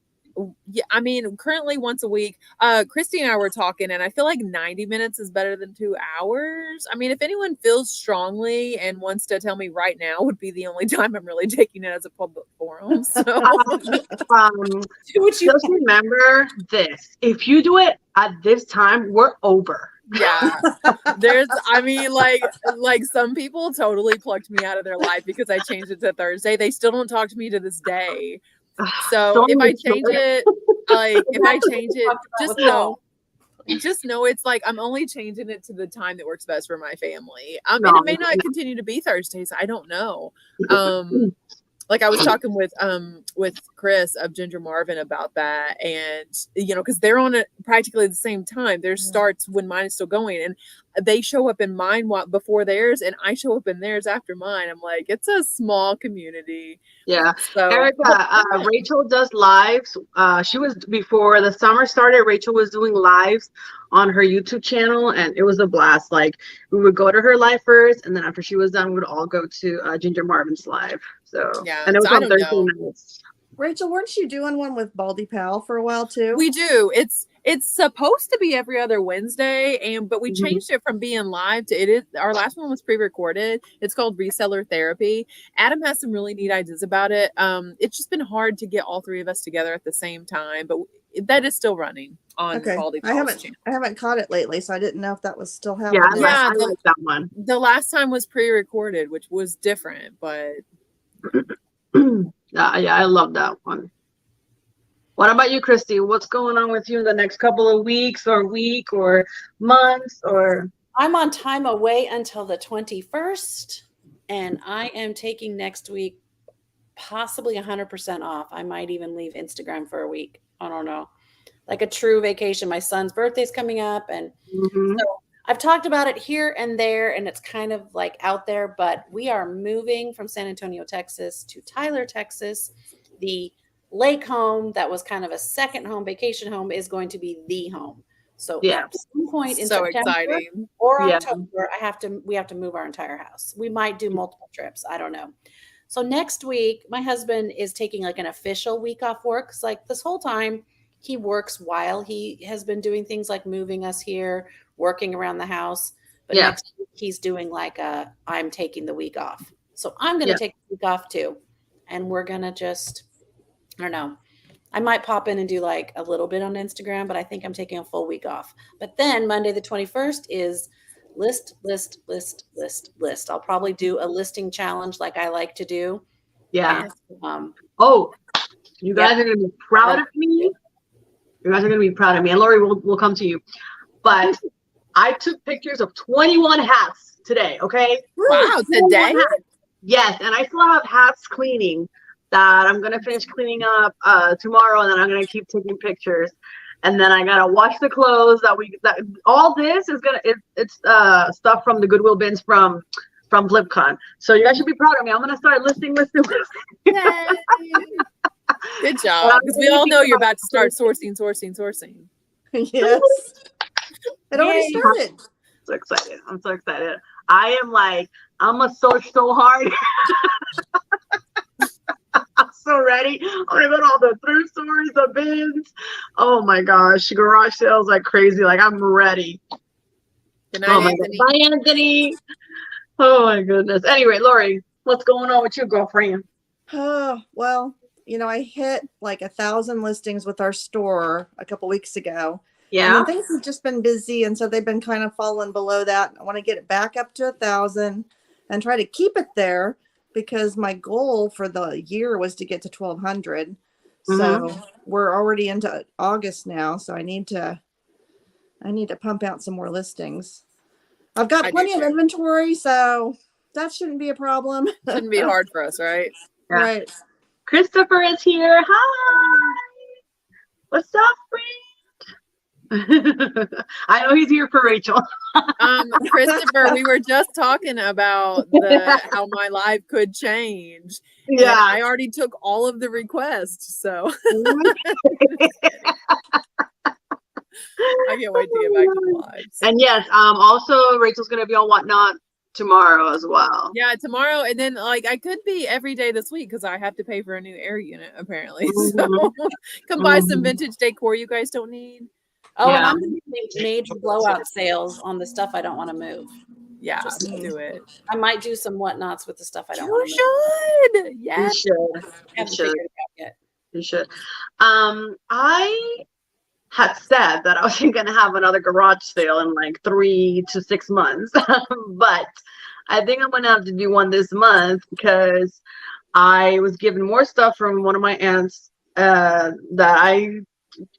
yeah, I mean, currently once a week. Christy and I were talking, and I feel like 90 minutes is better than 2 hours. I mean, if anyone feels strongly and wants to tell me right now, would be the only time I'm really taking it as a public forum. So Just remember this: if you do it at this time, we're over. yeah, I mean, like some people totally plucked me out of their life because I changed it to Thursday. They still don't talk to me to this day. So if I change it, just know it's like I'm only changing it to the time that works best for my family. And it may not continue to be Thursdays. I don't know. Like I was talking with Chris of Ginger Marvin about that, and because they're on it practically at the same time. Theirs starts when mine is still going, and they show up in mine before theirs, and I show up in theirs after mine. I'm like, it's a small community. Yeah. So Erica, Rachel does lives. She was, before the summer started, Rachel was doing lives on her YouTube channel, and it was a blast. Like, we would go to her live first, and then after she was done, we would all go to Ginger Marvin's live. So yeah, and it was so on Thursday nights. Rachel, weren't you doing one with Baldy Pal for a while too? we do. It's supposed to be every other Wednesday, but we changed it from being live to our last one was pre-recorded. It's called Reseller Therapy. Adam has some really neat ideas about it. It's just been hard to get all 3 of us together at the same time, but that is still running on Baldy Pal's channel. I haven't caught it lately, so I didn't know if that was still happening. Yeah, I like that one. The last time was pre-recorded, which was different, but yeah, I love that one. What about you, Christy? What's going on with you in the next couple of weeks or week or months? Or I'm on time away until the 21st, and I am taking next week possibly 100% off. I might even leave Instagram for a week. I don't know. Like a true vacation. My son's birthday's coming up, and so I've talked about it here and there, and it's kind of like out there, but we are moving from San Antonio, Texas to Tyler, Texas. The lake home that was kind of a second home, vacation home, is going to be the home. So at some point in September or October, we have to move our entire house. We might do multiple trips. I don't know. So next week, my husband is taking like an official week off work. It's like this whole time he works while he has been doing things like moving us here, working around the house. But next week he's doing like I'm taking the week off. So I'm going to take the week off too. And we're going to just, I don't know. I might pop in and do like a little bit on Instagram, but I think I'm taking a full week off. But then Monday the 21st is list. I'll probably do a listing challenge like I like to do. Yeah. And, you guys are going to be proud of me. You guys are going to be proud of me. And Lori, will come to you. But I took pictures of 21 hats today, okay? Wow, today? Yes, and I still have hats cleaning that I'm gonna finish cleaning up tomorrow, and then I'm gonna keep taking pictures. And then I gotta wash the clothes that all this is it's stuff from the Goodwill bins from FlipCon. So you guys should be proud of me. I'm gonna start listing. Yay. Good job. Because we all know you're about to start sourcing. Yes. It already Yay. started. So excited. I'm so excited. I'm gonna search so hard. I'm so ready. I'm gonna go to all the thrift stores, the bins. Oh my gosh, garage sales like crazy. Like I'm ready. Good night, Oh my Anthony. God. Bye, Anthony. Oh my goodness. Anyway, Lori, what's going on with you, girlfriend? Oh, well, I hit like 1,000 listings with our store a couple weeks ago. And Yeah. then things have just been busy, and so they've been kind of falling below that. I want to get it back up to 1,000 and try to keep it there because my goal for the year was to get to 1,200. So we're already into August now, so I need to pump out some more listings. I've got plenty of inventory, so that shouldn't be a problem. Shouldn't be hard for us, right? Yeah. Right. Christopher is here. Hi. What's up, friend? I know he's here for Rachel. Christopher, we were just talking about how my life could change. Yeah. And I already took all of the requests, so I can't wait to get back to the lives. And yes, also Rachel's gonna be on Whatnot tomorrow as well. Yeah, tomorrow, and then I could be every day this week because I have to pay for a new air unit apparently. So come buy some vintage decor you guys don't need. Oh, Yeah. and I'm going to make major blowout sales on the stuff I don't want to move. Yeah, Just do it. I might do some whatnots with the stuff I don't You want to move. should. You Yes. should. I You haven't should. figured it out yet. You should. I had said that I was gonna have another garage sale in like 3 to 6 months, but I think I'm gonna have to do one this month because I was given more stuff from one of my aunts that I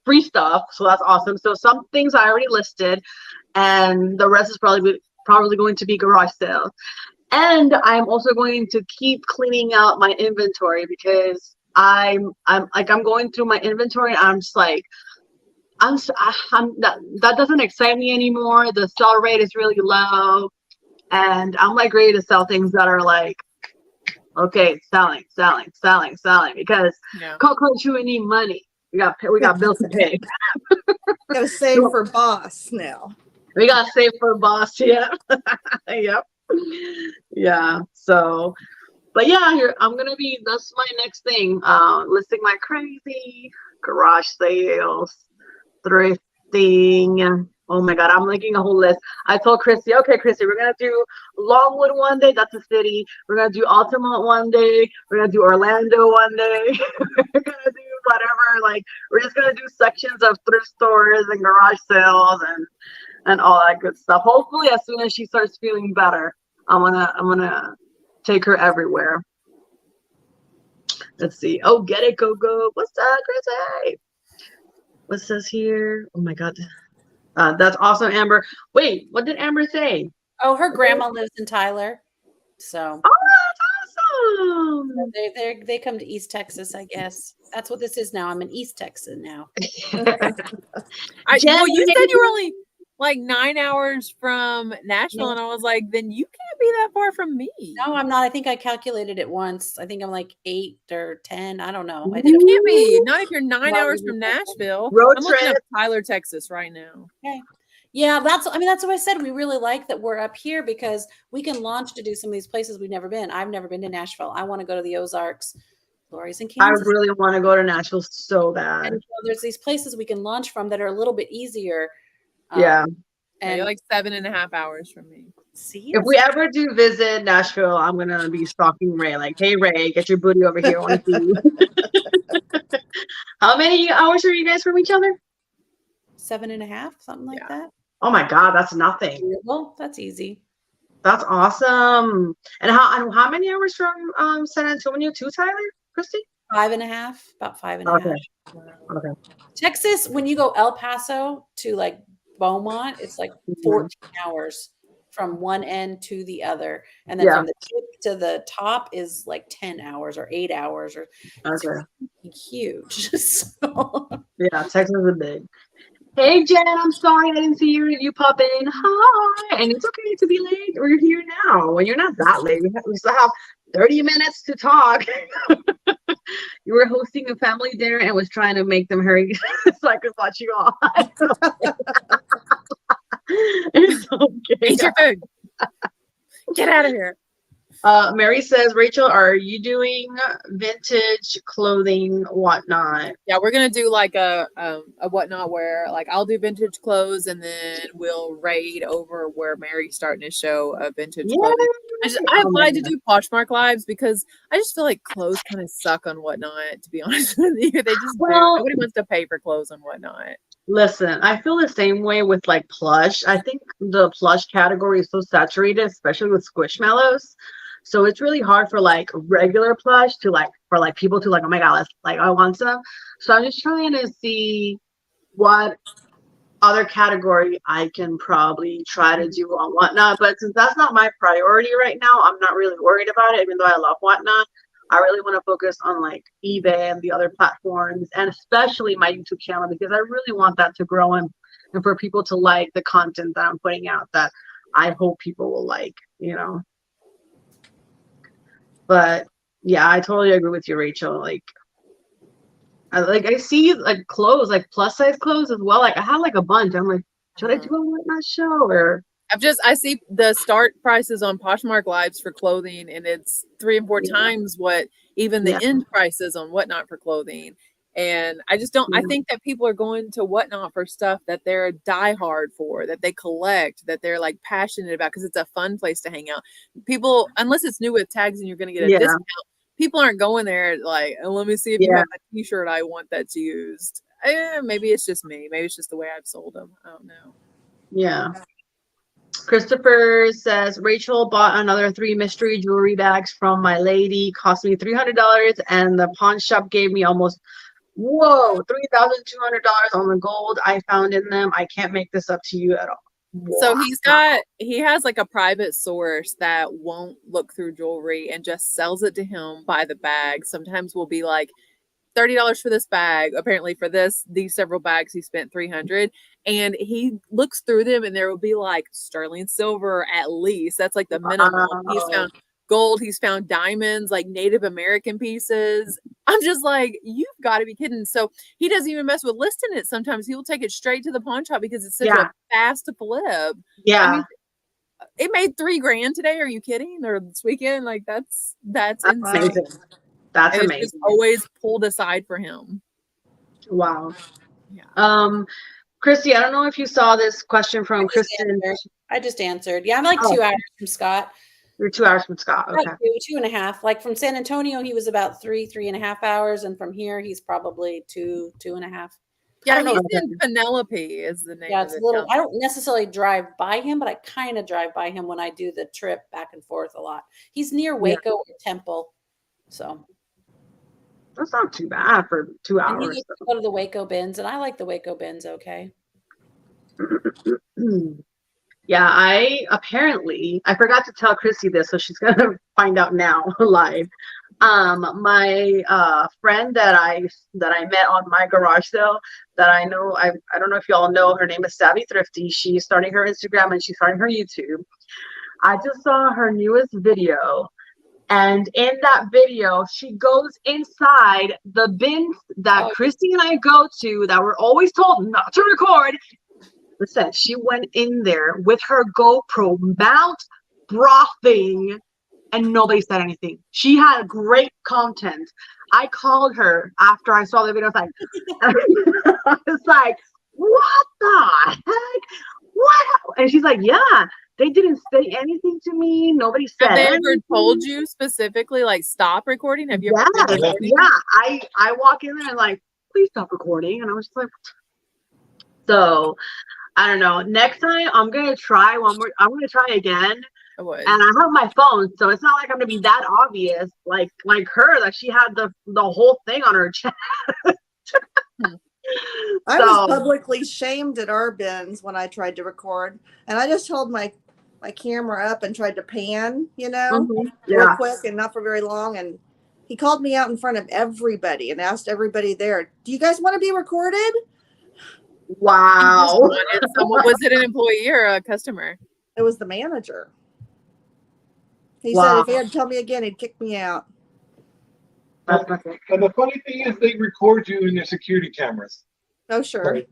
free stuff, so that's awesome. So some things I already listed, and the rest is probably going to be garage sales. And I'm also going to keep cleaning out my inventory because I'm going through my inventory and I'm just like that doesn't excite me anymore. The sell rate is really low, and I'm like ready to sell things that are like, okay, selling because Coco, we need money. We got bills to pay. Gotta save for boss now. We got to save for boss. Yeah. Yep. Yeah. So, but yeah, that's my next thing. Listing my crazy garage sales, thrifting. Oh my God, I'm making a whole list. I told Christy, okay, Christy, we're going to do Longwood one day. That's a city. We're going to do Altamont one day. We're going to do Orlando one day. We're going to do whatever. Like, we're just going to do sections of thrift stores and garage sales and all that good stuff. Hopefully, as soon as she starts feeling better, I'm gonna take her everywhere. Let's see. Oh, get it, Coco. What's up, Chrissy? What's this here? Oh my God. That's awesome, Amber. Wait, what did Amber say? Oh, her grandma lives in Tyler, so Oh, that's awesome. they come to East Texas. I guess that's what this is now. I'm in East Texas now. Well, you said you were only like 9 hours from Nashville, and I was like, then you can't be that far from me. No, I'm not. I think I calculated it once. I think I'm like 8 or 10. I don't know. I think You can't be. Not if you're 9 Why hours would you from think Nashville. Road I'm looking trip. up Tyler, Texas right now. Okay. Yeah, that's what I said. We really like that we're up here because we can launch to do some of these places we've never been. I've never been to Nashville. I want to go to the Ozarks. Lori's in I Kansas. really want to go to Nashville so bad. And so there's these places we can launch from that are a little bit easier. Yeah. And And you're like 7.5 hours from me. see, If we ever do visit Nashville, I'm gonna be stalking Ray. Like, hey Ray, get your booty over here. I want to see you. How many hours are you guys from each other? 7.5, something like that. Oh my God, that's nothing. Well, that's easy. That's awesome. And how many hours from San Antonio to Tyler, Christy? 5.5, about 5.5. Okay. Texas, when you go El Paso to like Beaumont, it's like 14 hours from one end to the other, and then from the tip to the top is like 10 hours or 8 hours, or it's huge. So Yeah, Texas is big. Hey Jen, I'm sorry I didn't see you pop in. Hi, and it's okay to be late. We're here now. Well, you're not that late. We still have 30 minutes to talk. You were hosting a family dinner and was trying to make them hurry so I could watch you all. It's okay. Eat your food. Get out of here. Mary says, Rachel, are you doing vintage clothing, whatnot? Yeah, we're gonna do like a whatnot where like I'll do vintage clothes and then we'll raid over where Mary's starting to show a vintage clothing. I applied to do Poshmark lives because I just feel like clothes kind of suck on whatnot, to be honest with you. They just nobody wants to pay for clothes on whatnot. Listen, I feel the same way with like plush. I think the plush category is so saturated, especially with squishmallows. So it's really hard for like regular plush to like for like people to like, oh my god, let's like I want some. So I'm just trying to see what other category I can probably try to do on whatnot. But since that's not my priority right now, I'm not really worried about it, even though I love whatnot. I really want to focus on like eBay and the other platforms, and especially my YouTube channel, because I really want that to grow and for people to like the content that I'm putting out that I hope people will like, you know. But yeah, I totally agree with you, Rachel. Like I see like clothes, like plus size clothes as well. Like I have like a bunch. I'm like, should I do a whatnot show or? I see the start prices on Poshmark lives for clothing, and it's 3 and 4 times what even the end prices on whatnot for clothing. And I just don't. I think that people are going to whatnot for stuff that they're diehard for, that they collect, that they're like passionate about, because it's a fun place to hang out. People, unless it's new with tags and you're going to get a discount, people aren't going there like, oh, let me see if you have a T-shirt I want that's used. Maybe it's just me. Maybe it's just the way I've sold them. I don't know. Yeah. Christopher says, Rachel bought another 3 mystery jewelry bags from my lady. Cost me $300, and the pawn shop gave me almost $3,200 on the gold I found in them. I can't make this up to you at all. So he has like a private source that won't look through jewelry and just sells it to him by the bag. Sometimes we'll be like, $30 for this bag. Apparently for these several bags, he spent $300, and he looks through them and there will be like sterling silver at least. That's like the minimum. He's found gold. He's found diamonds, like Native American pieces. I'm just like, you've got to be kidding. So he doesn't even mess with listing it. Sometimes he'll take it straight to the pawn shop because it's such a fast flip. Yeah. I mean, it made $3,000 today. Are you kidding? Or this weekend? Like that's insane. Amazing. That's amazing. It's always pulled aside for him. Wow. Yeah. Christy, I don't know if you saw this question from Kristen. I just answered. Yeah, I'm like 2 hours from Scott. You're 2 hours from Scott. Okay. About 2.5. Like from San Antonio, he was about 3.5 hours, and from here, he's probably 2.5. Yeah, he's in Penelope is the name. Yeah, it's a little. I don't necessarily drive by him, but I kind of drive by him when I do the trip back and forth a lot. He's near Waco or Temple, so. That's not too bad for 2 hours. And he used to go to the Waco bins, and I like the Waco bins. Okay. Yeah, I forgot to tell Chrissy this, so she's gonna find out now live. My friend that I met on my garage sale that I know, I don't know if y'all know, her name is Savvy Thrifty. She's starting her Instagram and she's starting her YouTube. I just saw her newest video. And in that video, she goes inside the bins that Christy and I go to that we're always told not to record. Listen, she went in there with her GoPro mount brothing and nobody said anything. She had great content. I called her after I saw the video. I was like, what the heck? What? And she's like, yeah. They didn't say anything to me. Nobody said anything. Have they ever told you specifically, like, stop recording? Have you ever been recording? Yeah. I walk in there and like, please stop recording. And I was just like, so I don't know. Next time I'm gonna try one more. I'm gonna try again. I would. And I have my phone, so it's not like I'm gonna be that obvious, like her, that she had the whole thing on her chest. I was publicly shamed at our bins when I tried to record, and I just told my my camera up and tried to pan, Mhm. real Yeah. quick and not for very long. And he called me out in front of everybody and asked everybody there, "Do you guys want to be recorded?" You just Wow. wanted someone. Was it an employee or a customer? It was the manager. He said Wow. if he had to tell me again, he'd kick me out. That's not good. And the funny thing is, they record you in their security cameras. Oh, sure. Right.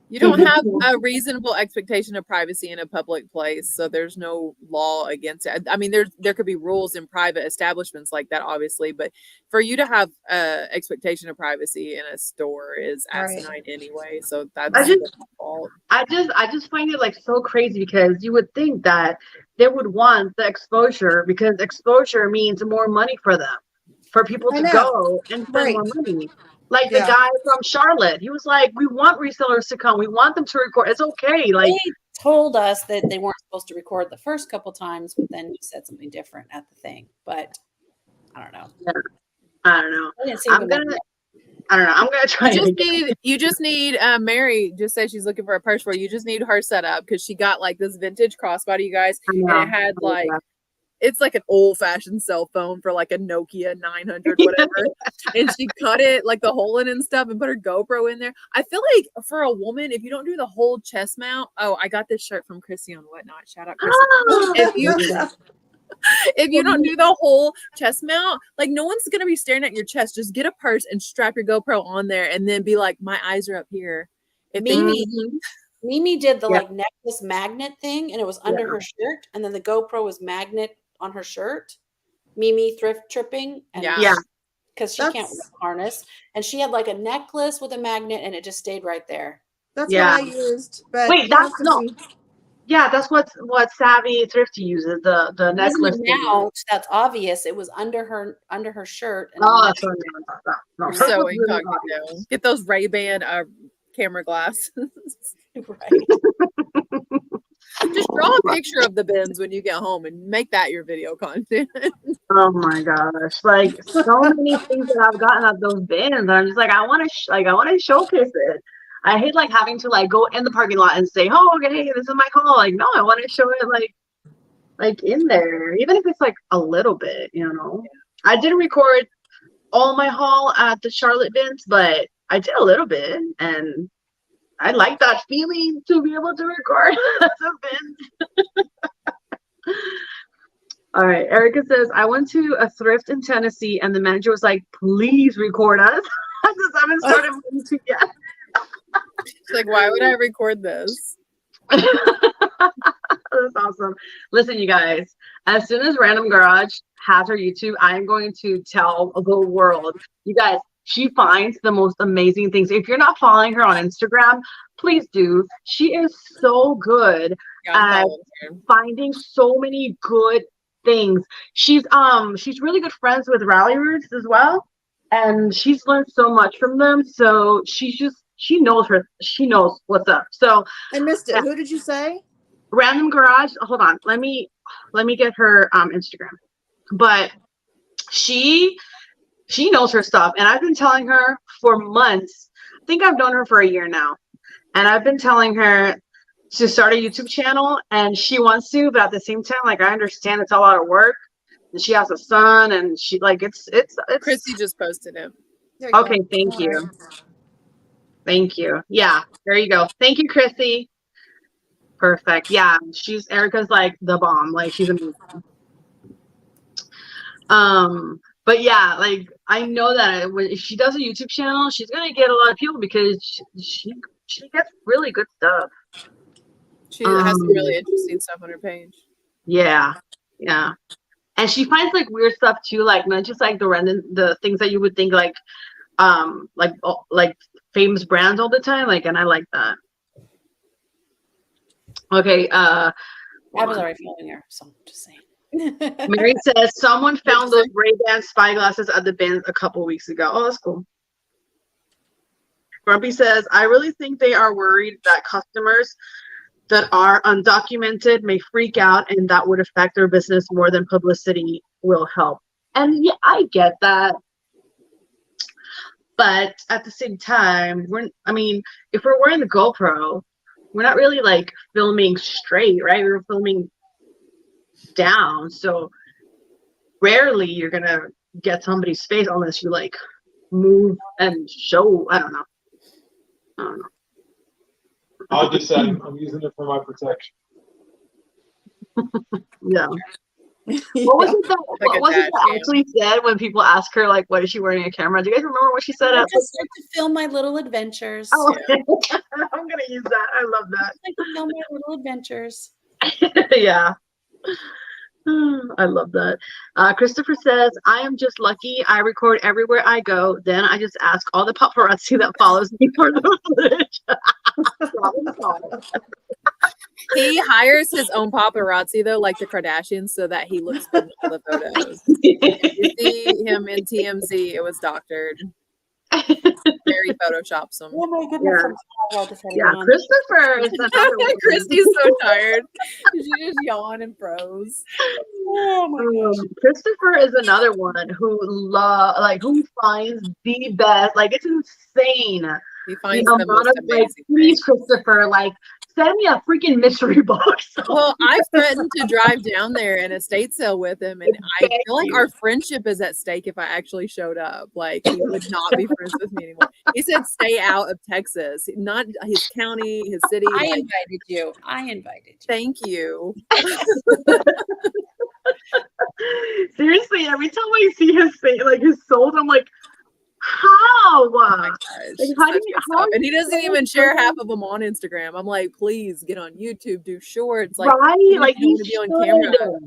You don't have a reasonable expectation of privacy in a public place, so there's no law against it. I mean, there could be rules in private establishments like that, obviously, but for you to have expectation of privacy in a store is Right. asinine anyway. So that's I just- their fault. I just find it like so crazy because you would think that they would want the exposure because exposure means more money for them, for people I to know. go and spend Right. more money. Like Yeah. the guy from Charlotte, he was like, "We want resellers to come. We want them to record. It's okay." Like, They told us that they weren't supposed to record the first couple times, but then you said something different at the thing. But I don't know. I don't know. I didn't seem to I'm want gonna. that. I don't know. I'm gonna try it again. You just need Mary just said she's looking for a purse for you. You just need her set up because she got like this vintage crossbody, you guys, I and know. it had Oh, like yeah. it's like an old fashioned cell phone for like a Nokia 900 whatever, and she cut it like the hole in and stuff and put her GoPro in there. I feel like for a woman, if you don't do the whole chest mount, oh, I got this shirt from Chrissy on Whatnot. Shout out Chrissy. If you don't do the whole chest mount, like no one's gonna be staring at your chest. Just get a purse and strap your GoPro on there, and then be like, "My eyes are up here." If they Mimi, Mhm. Mimi did the Yeah. like necklace magnet thing, and it was under her shirt, and then the GoPro was magnet on her shirt. Mimi thrift tripping, and Yeah. because she can't wear That's- a harness, and she had like a necklace with a magnet, and it just stayed right there. That's Yeah. what I used. But Wait, you that's have to no. be- Yeah, that's what Savvy Thrifty uses. The It wasn't necklace. a thing. mount, that's obvious. It was under her shirt. And Oh, then that's what I'm talking about. No, You're hers so was really incognito. obvious. Get those Ray-Ban camera glasses. right. Just draw a picture of the bins when you get home and make that your video content. Oh my gosh! Like so many things that I've gotten at those bins, and I'm just like, I want to, I want to showcase it. I hate like having to like go in the parking lot and say, "Oh, okay, this is my haul." Like, no, I want to show it like in there, even if it's like a little bit, I didn't record all my haul at the Charlotte bins, but I did a little bit, and I like that feeling to be able to record the bins. All right, Erica says, I went to a thrift in Tennessee and the manager was like, please record us. I just haven't started my YouTube yet. She's like, why would I record this? That's awesome. Listen, you guys, as soon as Random Garage has her YouTube, I'm going to tell the world. You guys, she finds the most amazing things. If you're not following her on Instagram, please do. She is so good Yeah, I'm at following her. finding so many good things. She's really good friends with Rally Roots as well, and she's learned so much from them. So she knows what's up. So I missed it. Who did you say? Random Garage. Hold on, let me get her Instagram. But she knows her stuff, and I've been telling her for months. I think I've known her for a year now, and I've been telling her to start a YouTube channel, and she wants to, but at the same time, like I understand it's a lot of work, and she has a son, and she like it's. Chrissy just posted it. There you Okay, go. thank All you. right. Thank you. Yeah, there you go. Thank you, Chrissy. Perfect. Yeah, Erica's like the bomb. Like she's amazing. But yeah, like I know that when if she does a YouTube channel, she's gonna get a lot of people because she gets really good stuff. She has some really interesting stuff on her page. Yeah, and she finds like weird stuff too, like not just like the things that you would think like famous brands all the time, like, and I like that. Okay, I was already following her, so I'm just saying. Mary says someone found those Ray-Ban spy glasses at the bins a couple weeks ago. Oh, that's cool. Grumpy says, I really think they are worried that customers that are undocumented may freak out and that would affect their business more than publicity will help. And yeah, I get that. But at the same time, if we're wearing the GoPro, we're not really like filming straight, right? We were filming down, so rarely you're gonna get somebody's face unless you like move and show. I don't know. I'll just say I'm using it for my protection. Yeah. Yeah. What was it that, Like what a was it dash that cam. Ashley said when people ask her like, what is she wearing a camera? Do you guys remember what she said? I At just like to film my little adventures. oh, I'm gonna use that. I love I like to film my little adventures. that. Yeah. I love that. Christopher says, I am just lucky. I record everywhere I go. Then I just ask all the paparazzi that follows me for the footage. Problem solved. He hires his own paparazzi though, like the Kardashians, so that he looks good in all the photos. You see him in TMZ, it was doctored. Very photoshops him. Oh my goodness! Yeah. I'm sorry, I just had to Yeah, yawn. Christopher is another one. Christy's so tired. She just yawned and froze. Oh my gosh. Christopher is another one who who finds the best. Like it's insane. He The finds the amount most of like, amazing please, things. Christopher, like send me a freaking mystery box. Well, I threatened to drive down there and estate sale with him, and I feel like our friendship is at stake if I actually showed up. Like he would not be friends with me anymore. He said, "Stay out of Texas, not his county, his city." I Like, invited you. I invited you. thank you. Seriously, every time I see his face, like his soul, I'm like, how? Oh my gosh, Like, how do such you- good how stuff. are And he you doesn't so even share good? half of them on Instagram. I'm like, please get on YouTube, do shorts. Like, Right? even if Like you he don't want to be on should. camera.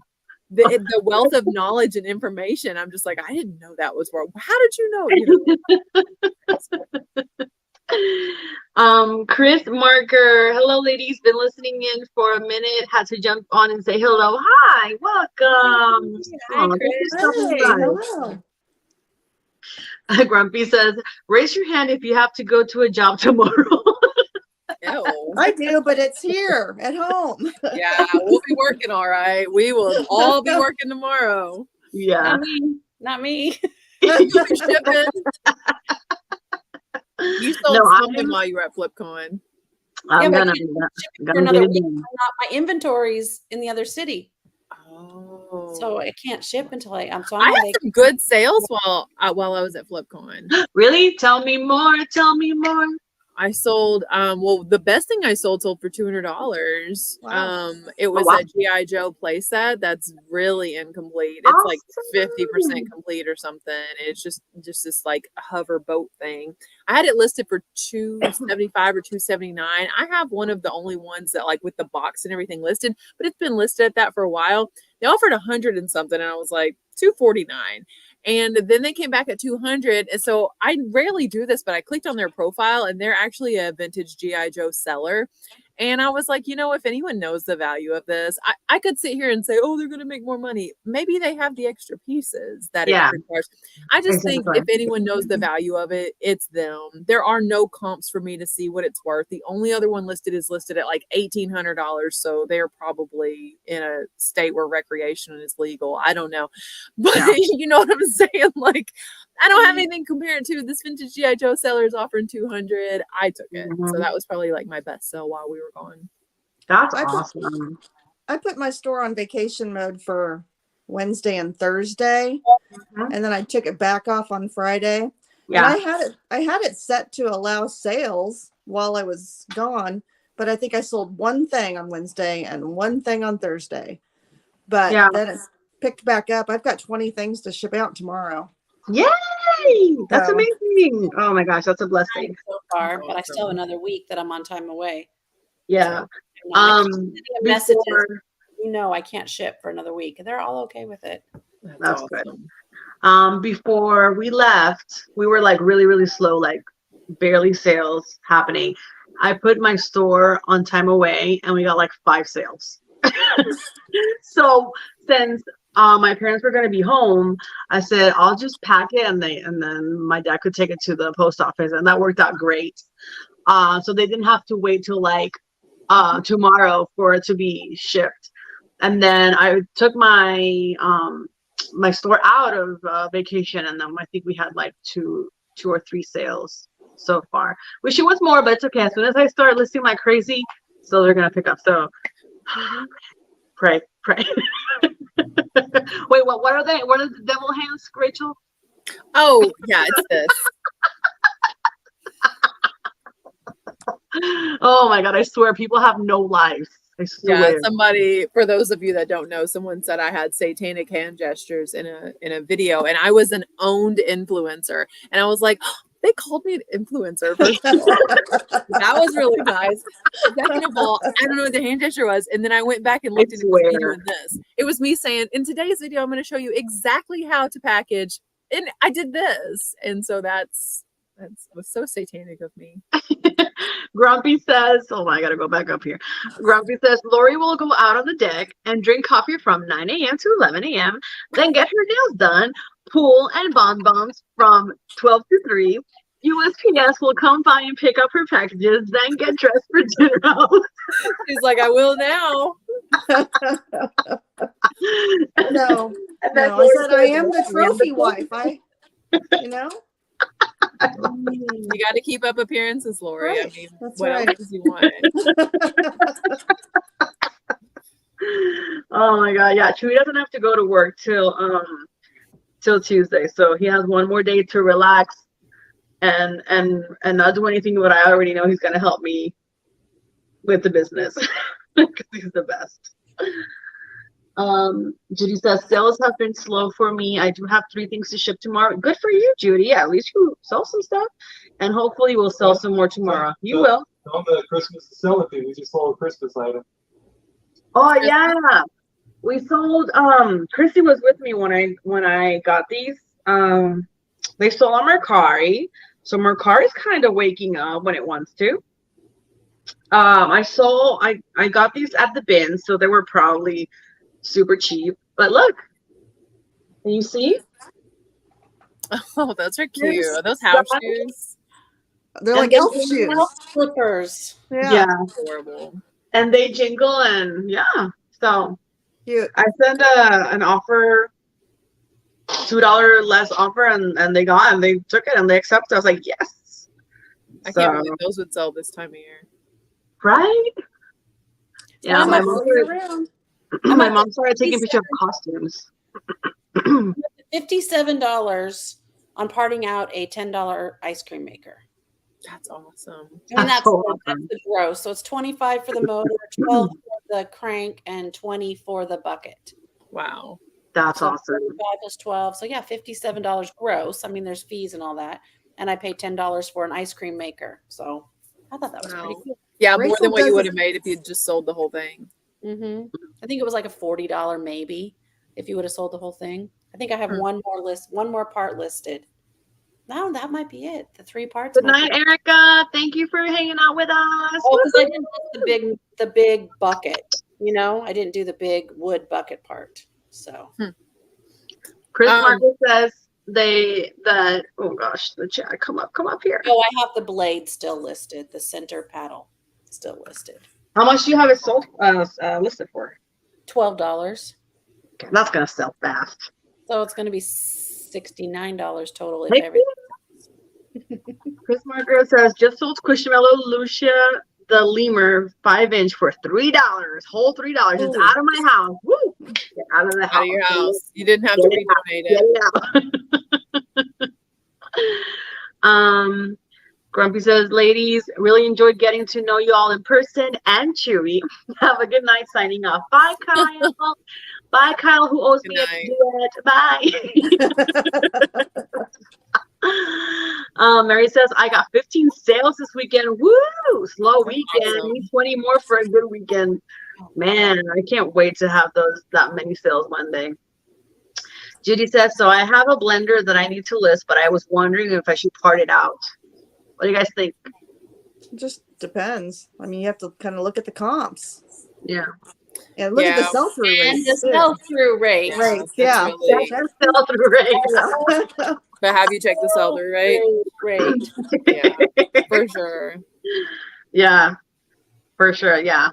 The wealth of knowledge and information. I'm just like, I didn't know that was wrong. How did you know? Chris Marker, hello ladies, been listening in for a minute, had to jump on and say hello. Hi, welcome. Hi, Aw, thank you Hey, so much. hello. Grumpy says, raise your hand if you have to go to a job tomorrow. Ew. I do, but it's here at home. Yeah, we'll be working all right. We will all be working tomorrow. Yeah. Not me. Not me. You'll be shipping. You sold No, something while you were at FlipCon. I'm Yeah, but gonna, you I'm for gonna another get it week. done. Not my inventories in the other city, Oh, so I can't ship until I'm I on had vacation. some good sales while I was at FlipCon. Really? Tell me more. Tell me more. I sold well, the best thing I sold for $200. Wow. It was wow. a GI Joe playset that's really incomplete. It's like 50% complete or something. It's just this like hover boat thing. I had it listed for $275 or $279. I have one of the only ones that like with the box and everything listed, but it's been listed at that for a while. They offered 100 and something, and I was like $249. And then they came back at 200. And so I rarely do this, but I clicked on their profile and they're actually a vintage GI Joe seller. And I was like, if anyone knows the value of this, I could sit here and say, oh, they're going to make more money. Maybe they have the extra pieces that it requires. I just think if anyone knows the value of it, it's them. There are no comps for me to see what it's worth. The only other one listed is listed at like $1,800. So they're probably in a state where recreation is legal. I don't know. But you know what I'm saying? Like, I don't have anything compared to this vintage GI Joe seller is offering 200. I took it. So that was probably like my best sell while we were gone. That's I put- awesome. I put my store on vacation mode for Wednesday and Thursday, and then I took it back off on Friday. Yeah. And I had it set to allow sales while I was gone, but I think I sold one thing on Wednesday and one thing on Thursday. But then it's picked back up. I've got 20 things to ship out tomorrow. Yay! That's So- amazing. Oh my gosh, that's a blessing. So far, but I still have another week that I'm on time away. Yeah. I'm not sending messages. Before, I can't ship for another week, and they're all okay with it. That's good. Before we left, we were like really, really slow, like barely sales happening. I put my store on time away and we got like 5 sales. So since my parents were going to be home, I said, I'll just pack it and then my dad could take it to the post office, and that worked out great. So they didn't have to wait till like tomorrow for it to be shipped. And then I took my my store out of vacation, and then I think we had like two or three sales so far. Wish it was more, but it's okay. As soon as I start listing like crazy, So they're gonna pick up. So pray. Wait, what are they? What are the devil hands, Rachel? Oh, yeah, it's this. Oh my God, I swear people have no lives. I Yeah, swear. somebody, for those of you that don't know, someone said I had satanic hand gestures in a video, and I was an owned influencer, and I was like, oh, they called me an influencer. First of all, that was really nice. Second of all, I don't know what the hand gesture was, and then I went back and looked, and it was me doing this. It was me saying, in today's video, I'm going to show you exactly how to package, and I did this, and so that was so satanic of me. Grumpy says, oh, I gotta go back up here. Grumpy says, Lori will go out on the deck and drink coffee from 9 a.m. to 11 a.m., then get her nails done, pool and bonbons from 12 to 3. USPS will come by and pick up her packages, then get dressed for dinner out. She's like, I will now. No, And then no. I Lori said I says, am the trophy wife. You know. You got to keep up appearances, Lori. I Right. mean, That's what right. else does you want? Oh my God, yeah. Chewy doesn't have to go to work till Tuesday, so he has one more day to relax and not do anything. But I already know he's gonna help me with the business because he's the best. Judy says sales have been slow for me. I do have 3 things to ship tomorrow. Good for you, Judy. Yeah, at least you sell some stuff, and hopefully we'll sell some more tomorrow. You will. On the Christmas sell thing, we just sold a Christmas item. Oh yeah, we sold. Chrissy was with me when I got these. They sold on Mercari, so Mercari's kind of waking up when it wants to. I got these at the bin, so they were probably super cheap. But look, can you see? Oh, those are cute. Are those house shoes? They're like elf shoes. Elf slippers. Yeah, Horrible. and they jingle, and yeah. So Cute. I sent an offer, $2 less offer, and they took it and they accepted. I was like, yes. I can't believe those would sell this time of year. Right? Yeah, my mom started taking pictures of costumes. $57 on parting out a $10 ice cream maker. That's awesome. I mean, That's so awesome. that's the gross. So it's 25 for the motor, 12 for the crank, and 20 for the bucket. Wow. That's So awesome. 35 plus 12. So yeah, $57 gross. I mean, there's fees and all that. And I paid $10 for an ice cream maker. So I thought that was pretty Wow. cool. Yeah, more Rachel than what you doesn't- would have made if you'd just sold the whole thing. I think it was like a $40 maybe if you would have sold the whole thing. I think I have one more part listed. No, that might be it. The 3 parts. Good night, Erica. Thank you for hanging out with us. Oh, because I didn't do the big bucket. You know, I didn't do the big wood bucket part. So Chris Marcus says oh gosh, the chat, come up here. I have the blade still listed, the center paddle still listed. How much do you have it sold listed for? $12. Okay, that's gonna sell fast. So it's going to be $69 total if Maybe. everything. Chris Marcus says just sold Squishmallow Lucia the lemur 5-inch for $3. Whole $3. It's out of my house. Woo! Get out of the house. Out of your house. You didn't have to redonate Get it. it out. Grumpy says, ladies, really enjoyed getting to know you all in person and Chewy. Have a good night. Signing off. Bye, Kyle. Bye, Kyle, who owes me a duet. Bye. Mary says, I got 15 sales this weekend. Woo! Slow weekend. Awesome. Need 20 more for a good weekend. Man, I can't wait to have that many sales Monday. Judy says, so I have a blender that I need to list, but I was wondering if I should part it out. What do you guys think? It just depends. I mean, you have to kind of look at the comps. Yeah. And look at the Yeah. sell-through rate. And the sell-through rate. Right. That's Yeah. really- Sell-through rate. but have you checked the sell-through rate? Rate. Yeah, for sure. Yeah, for sure. Yeah.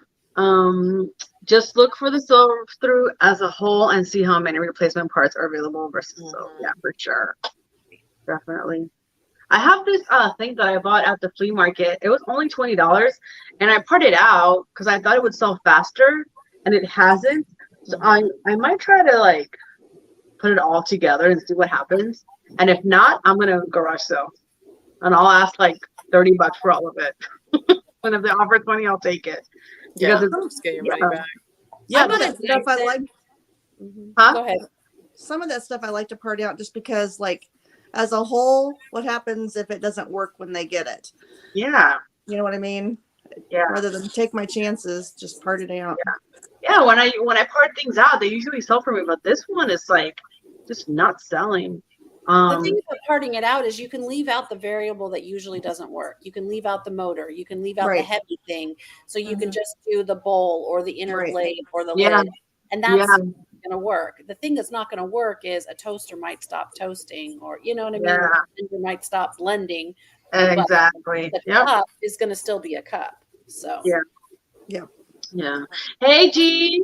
Just look for the sell-through as a whole and see how many replacement parts are available versus so. Yeah, for sure. Definitely. I have this thing that I bought at the flea market. It was only $20, and I parted it out because I thought it would sell faster, and it hasn't. So I might try to like put it all together and see what happens. And if not, I'm gonna garage sale, and I'll ask like $30 for all of it. And if they offer 20, I'll take it. Yeah, Because just get your money yeah. back. Yeah, Some of but that stuff I like. Huh? Go ahead. Some of that stuff I like to part out just because, like, as a whole, what happens if it doesn't work when they get it? yeah, You know what I mean? yeah. Rather than take my chances, just part it out. Yeah, when I part things out, they usually sell for me, but this one is like just not selling. The thing about parting it out is you can leave out the variable that usually doesn't work. You can leave out the motor. You can leave out the Right. heavy thing. So you can just do the bowl or the inner Right. blade or the Yeah. lid. And that's Yeah. going to work. The thing that's not going to work is a toaster might stop toasting, or, you know what I mean? Yeah. Or a blender might stop blending. Exactly. The Yep. cup is going to still be a cup. So Yeah. Yeah. Yeah. Hey G.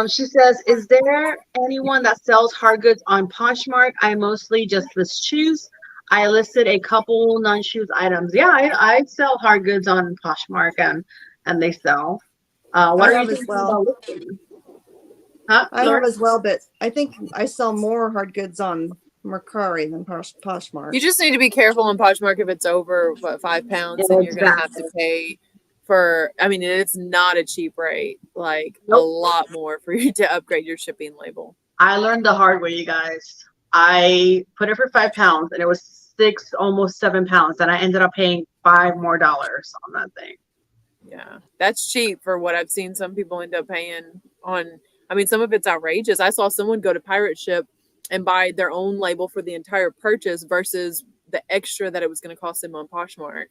She says, is there anyone that sells hard goods on Poshmark? I mostly just list shoes. I listed a couple non-shoes items. Yeah, I sell hard goods on Poshmark and they sell. What I are have you as thinking well. about listing? Huh? I Laura? have as well, but I think I sell more hard goods on Mercari than Poshmark. You just need to be careful on Poshmark if it's over what, 5 pounds, then you're gonna have to pay for. I mean, it's not a cheap rate. Like a Nope. lot more for you to upgrade your shipping label. I learned the hard way, you guys. I put it for £5 and it was almost 7 pounds, and I ended up paying $5 more on that thing. Yeah, that's cheap for what I've seen some people end up paying on. I mean, some of it's outrageous. I saw someone go to Pirate Ship and buy their own label for the entire purchase versus the extra that it was going to cost them on Poshmark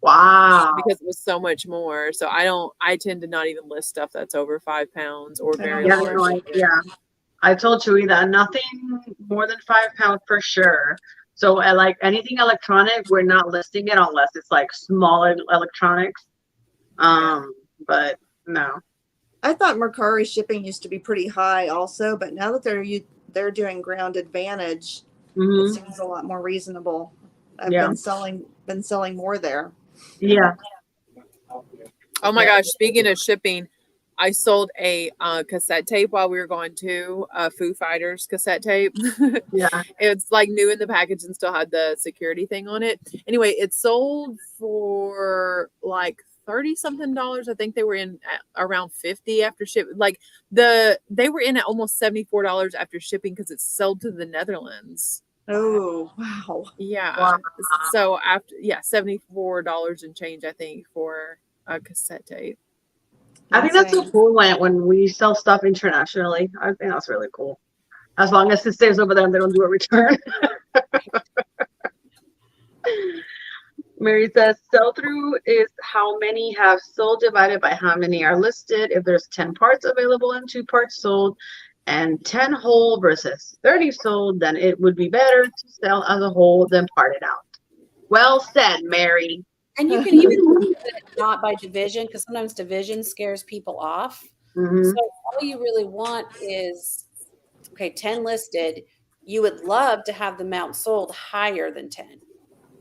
Wow. because it was so much more. So I tend to not even list stuff that's over 5 pounds or very Yeah, large. no, yeah. I told Chewy that nothing more than £5 for sure. So I like anything electronic, we're not listing it unless it's like small electronics. But no. I thought Mercari shipping used to be pretty high also, but now that they're doing Ground Advantage, Mhm. it seems a lot more reasonable. I've Yeah. been selling more there. Yeah. Oh my gosh! Speaking of shipping, I sold a cassette tape while we were going to Foo Fighters cassette tape. Yeah. It's like new in the package and still had the security thing on it. Anyway, it sold for like $30 something. I think they were in around 50 after ship. Like they were in at almost $74 after shipping because it's sold to the Netherlands. Oh, wow. Yeah. Wow. So after $74 and change, I think, for a cassette tape. I think that's so Insane. cool when we sell stuff internationally. I think that's really cool. As long as it stays over there and they don't do a return. Mary says, sell-through is how many have sold divided by how many are listed. If there's 10 parts available and 2 parts sold and 10 whole versus 30 sold, then it would be better to sell as a whole than part it out. Well said, Mary. And you can even look at it not by division, because sometimes division scares people off. Mhm. So all you really want is, okay, 10 listed. You would love to have the amount sold higher than 10,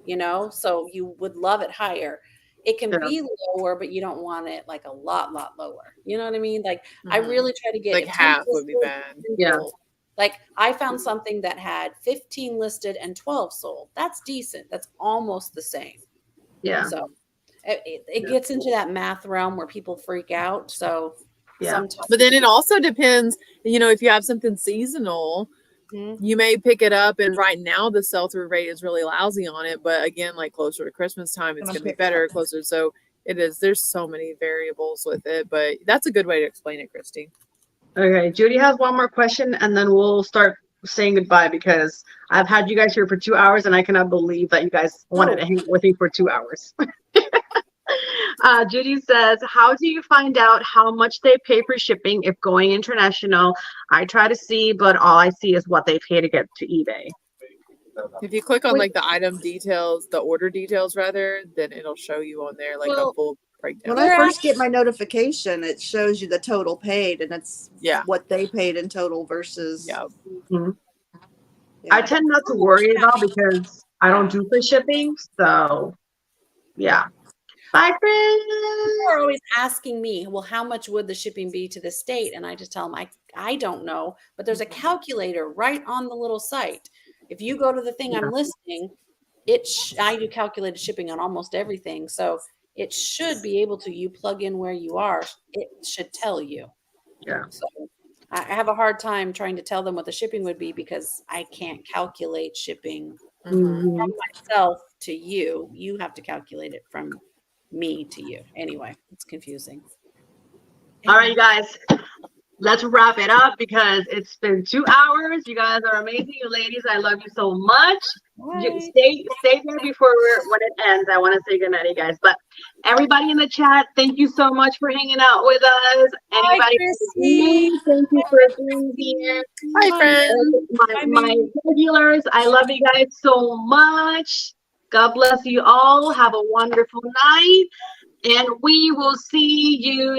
you know? So you would love it higher. It can Yeah. be lower, but you don't want it like a lot lower. You know what I mean? Like I really try to get Like if 10 half would be listed, bad. 10 Yeah. sold. Like I found something that had 15 listed and 12 sold. That's decent. That's almost the same. Yeah. So it gets into that math realm where people freak out. So Yeah. sometimes, But then it also depends, if you have something seasonal, you may pick it up, and right now the sell-through rate is really lousy on it. But again, like closer to Christmas time, it's Gonna going to be pick it better, up. closer. So it is. There's so many variables with it, but that's a good way to explain it, Christy. Okay, Judy has one more question, and then we'll start saying goodbye because I've had you guys here for 2 hours, and I cannot believe that you guys wanted to hang out with me for 2 hours. Judy says, how do you find out how much they pay for shipping if going international? I try to see, but all I see is what they pay to get to eBay. If you click on like the item details, the order details rather, then it'll show you on there like a full breakdown. When I first get my notification, it shows you the total paid, and it's what they paid in total versus. Yeah. I tend not to worry about because I don't do free shipping, so yeah. Bye, friends. People are always asking me, well, how much would the shipping be to the state? And I just tell them, I don't know, but there's a calculator right on the little site. If you go to the thing I'm listing, I do calculated shipping on almost everything. So it should be able to, you plug in where you are, it should tell you. Yeah. So I have a hard time trying to tell them what the shipping would be because I can't calculate shipping Mhm. from myself to you. You have to calculate it from me to you. Anyway, it's confusing. All right, you guys. Let's wrap it up because it's been 2 hours. You guys are amazing. You ladies, I love you so much. Stay there before when it ends. I want to say goodnight, you guys. But everybody in the chat, thank you so much for hanging out with us. Anybody, thank you for being here. Hi, friends. My regulars, I love you guys so much. God bless you all. Have a wonderful night. And we will see you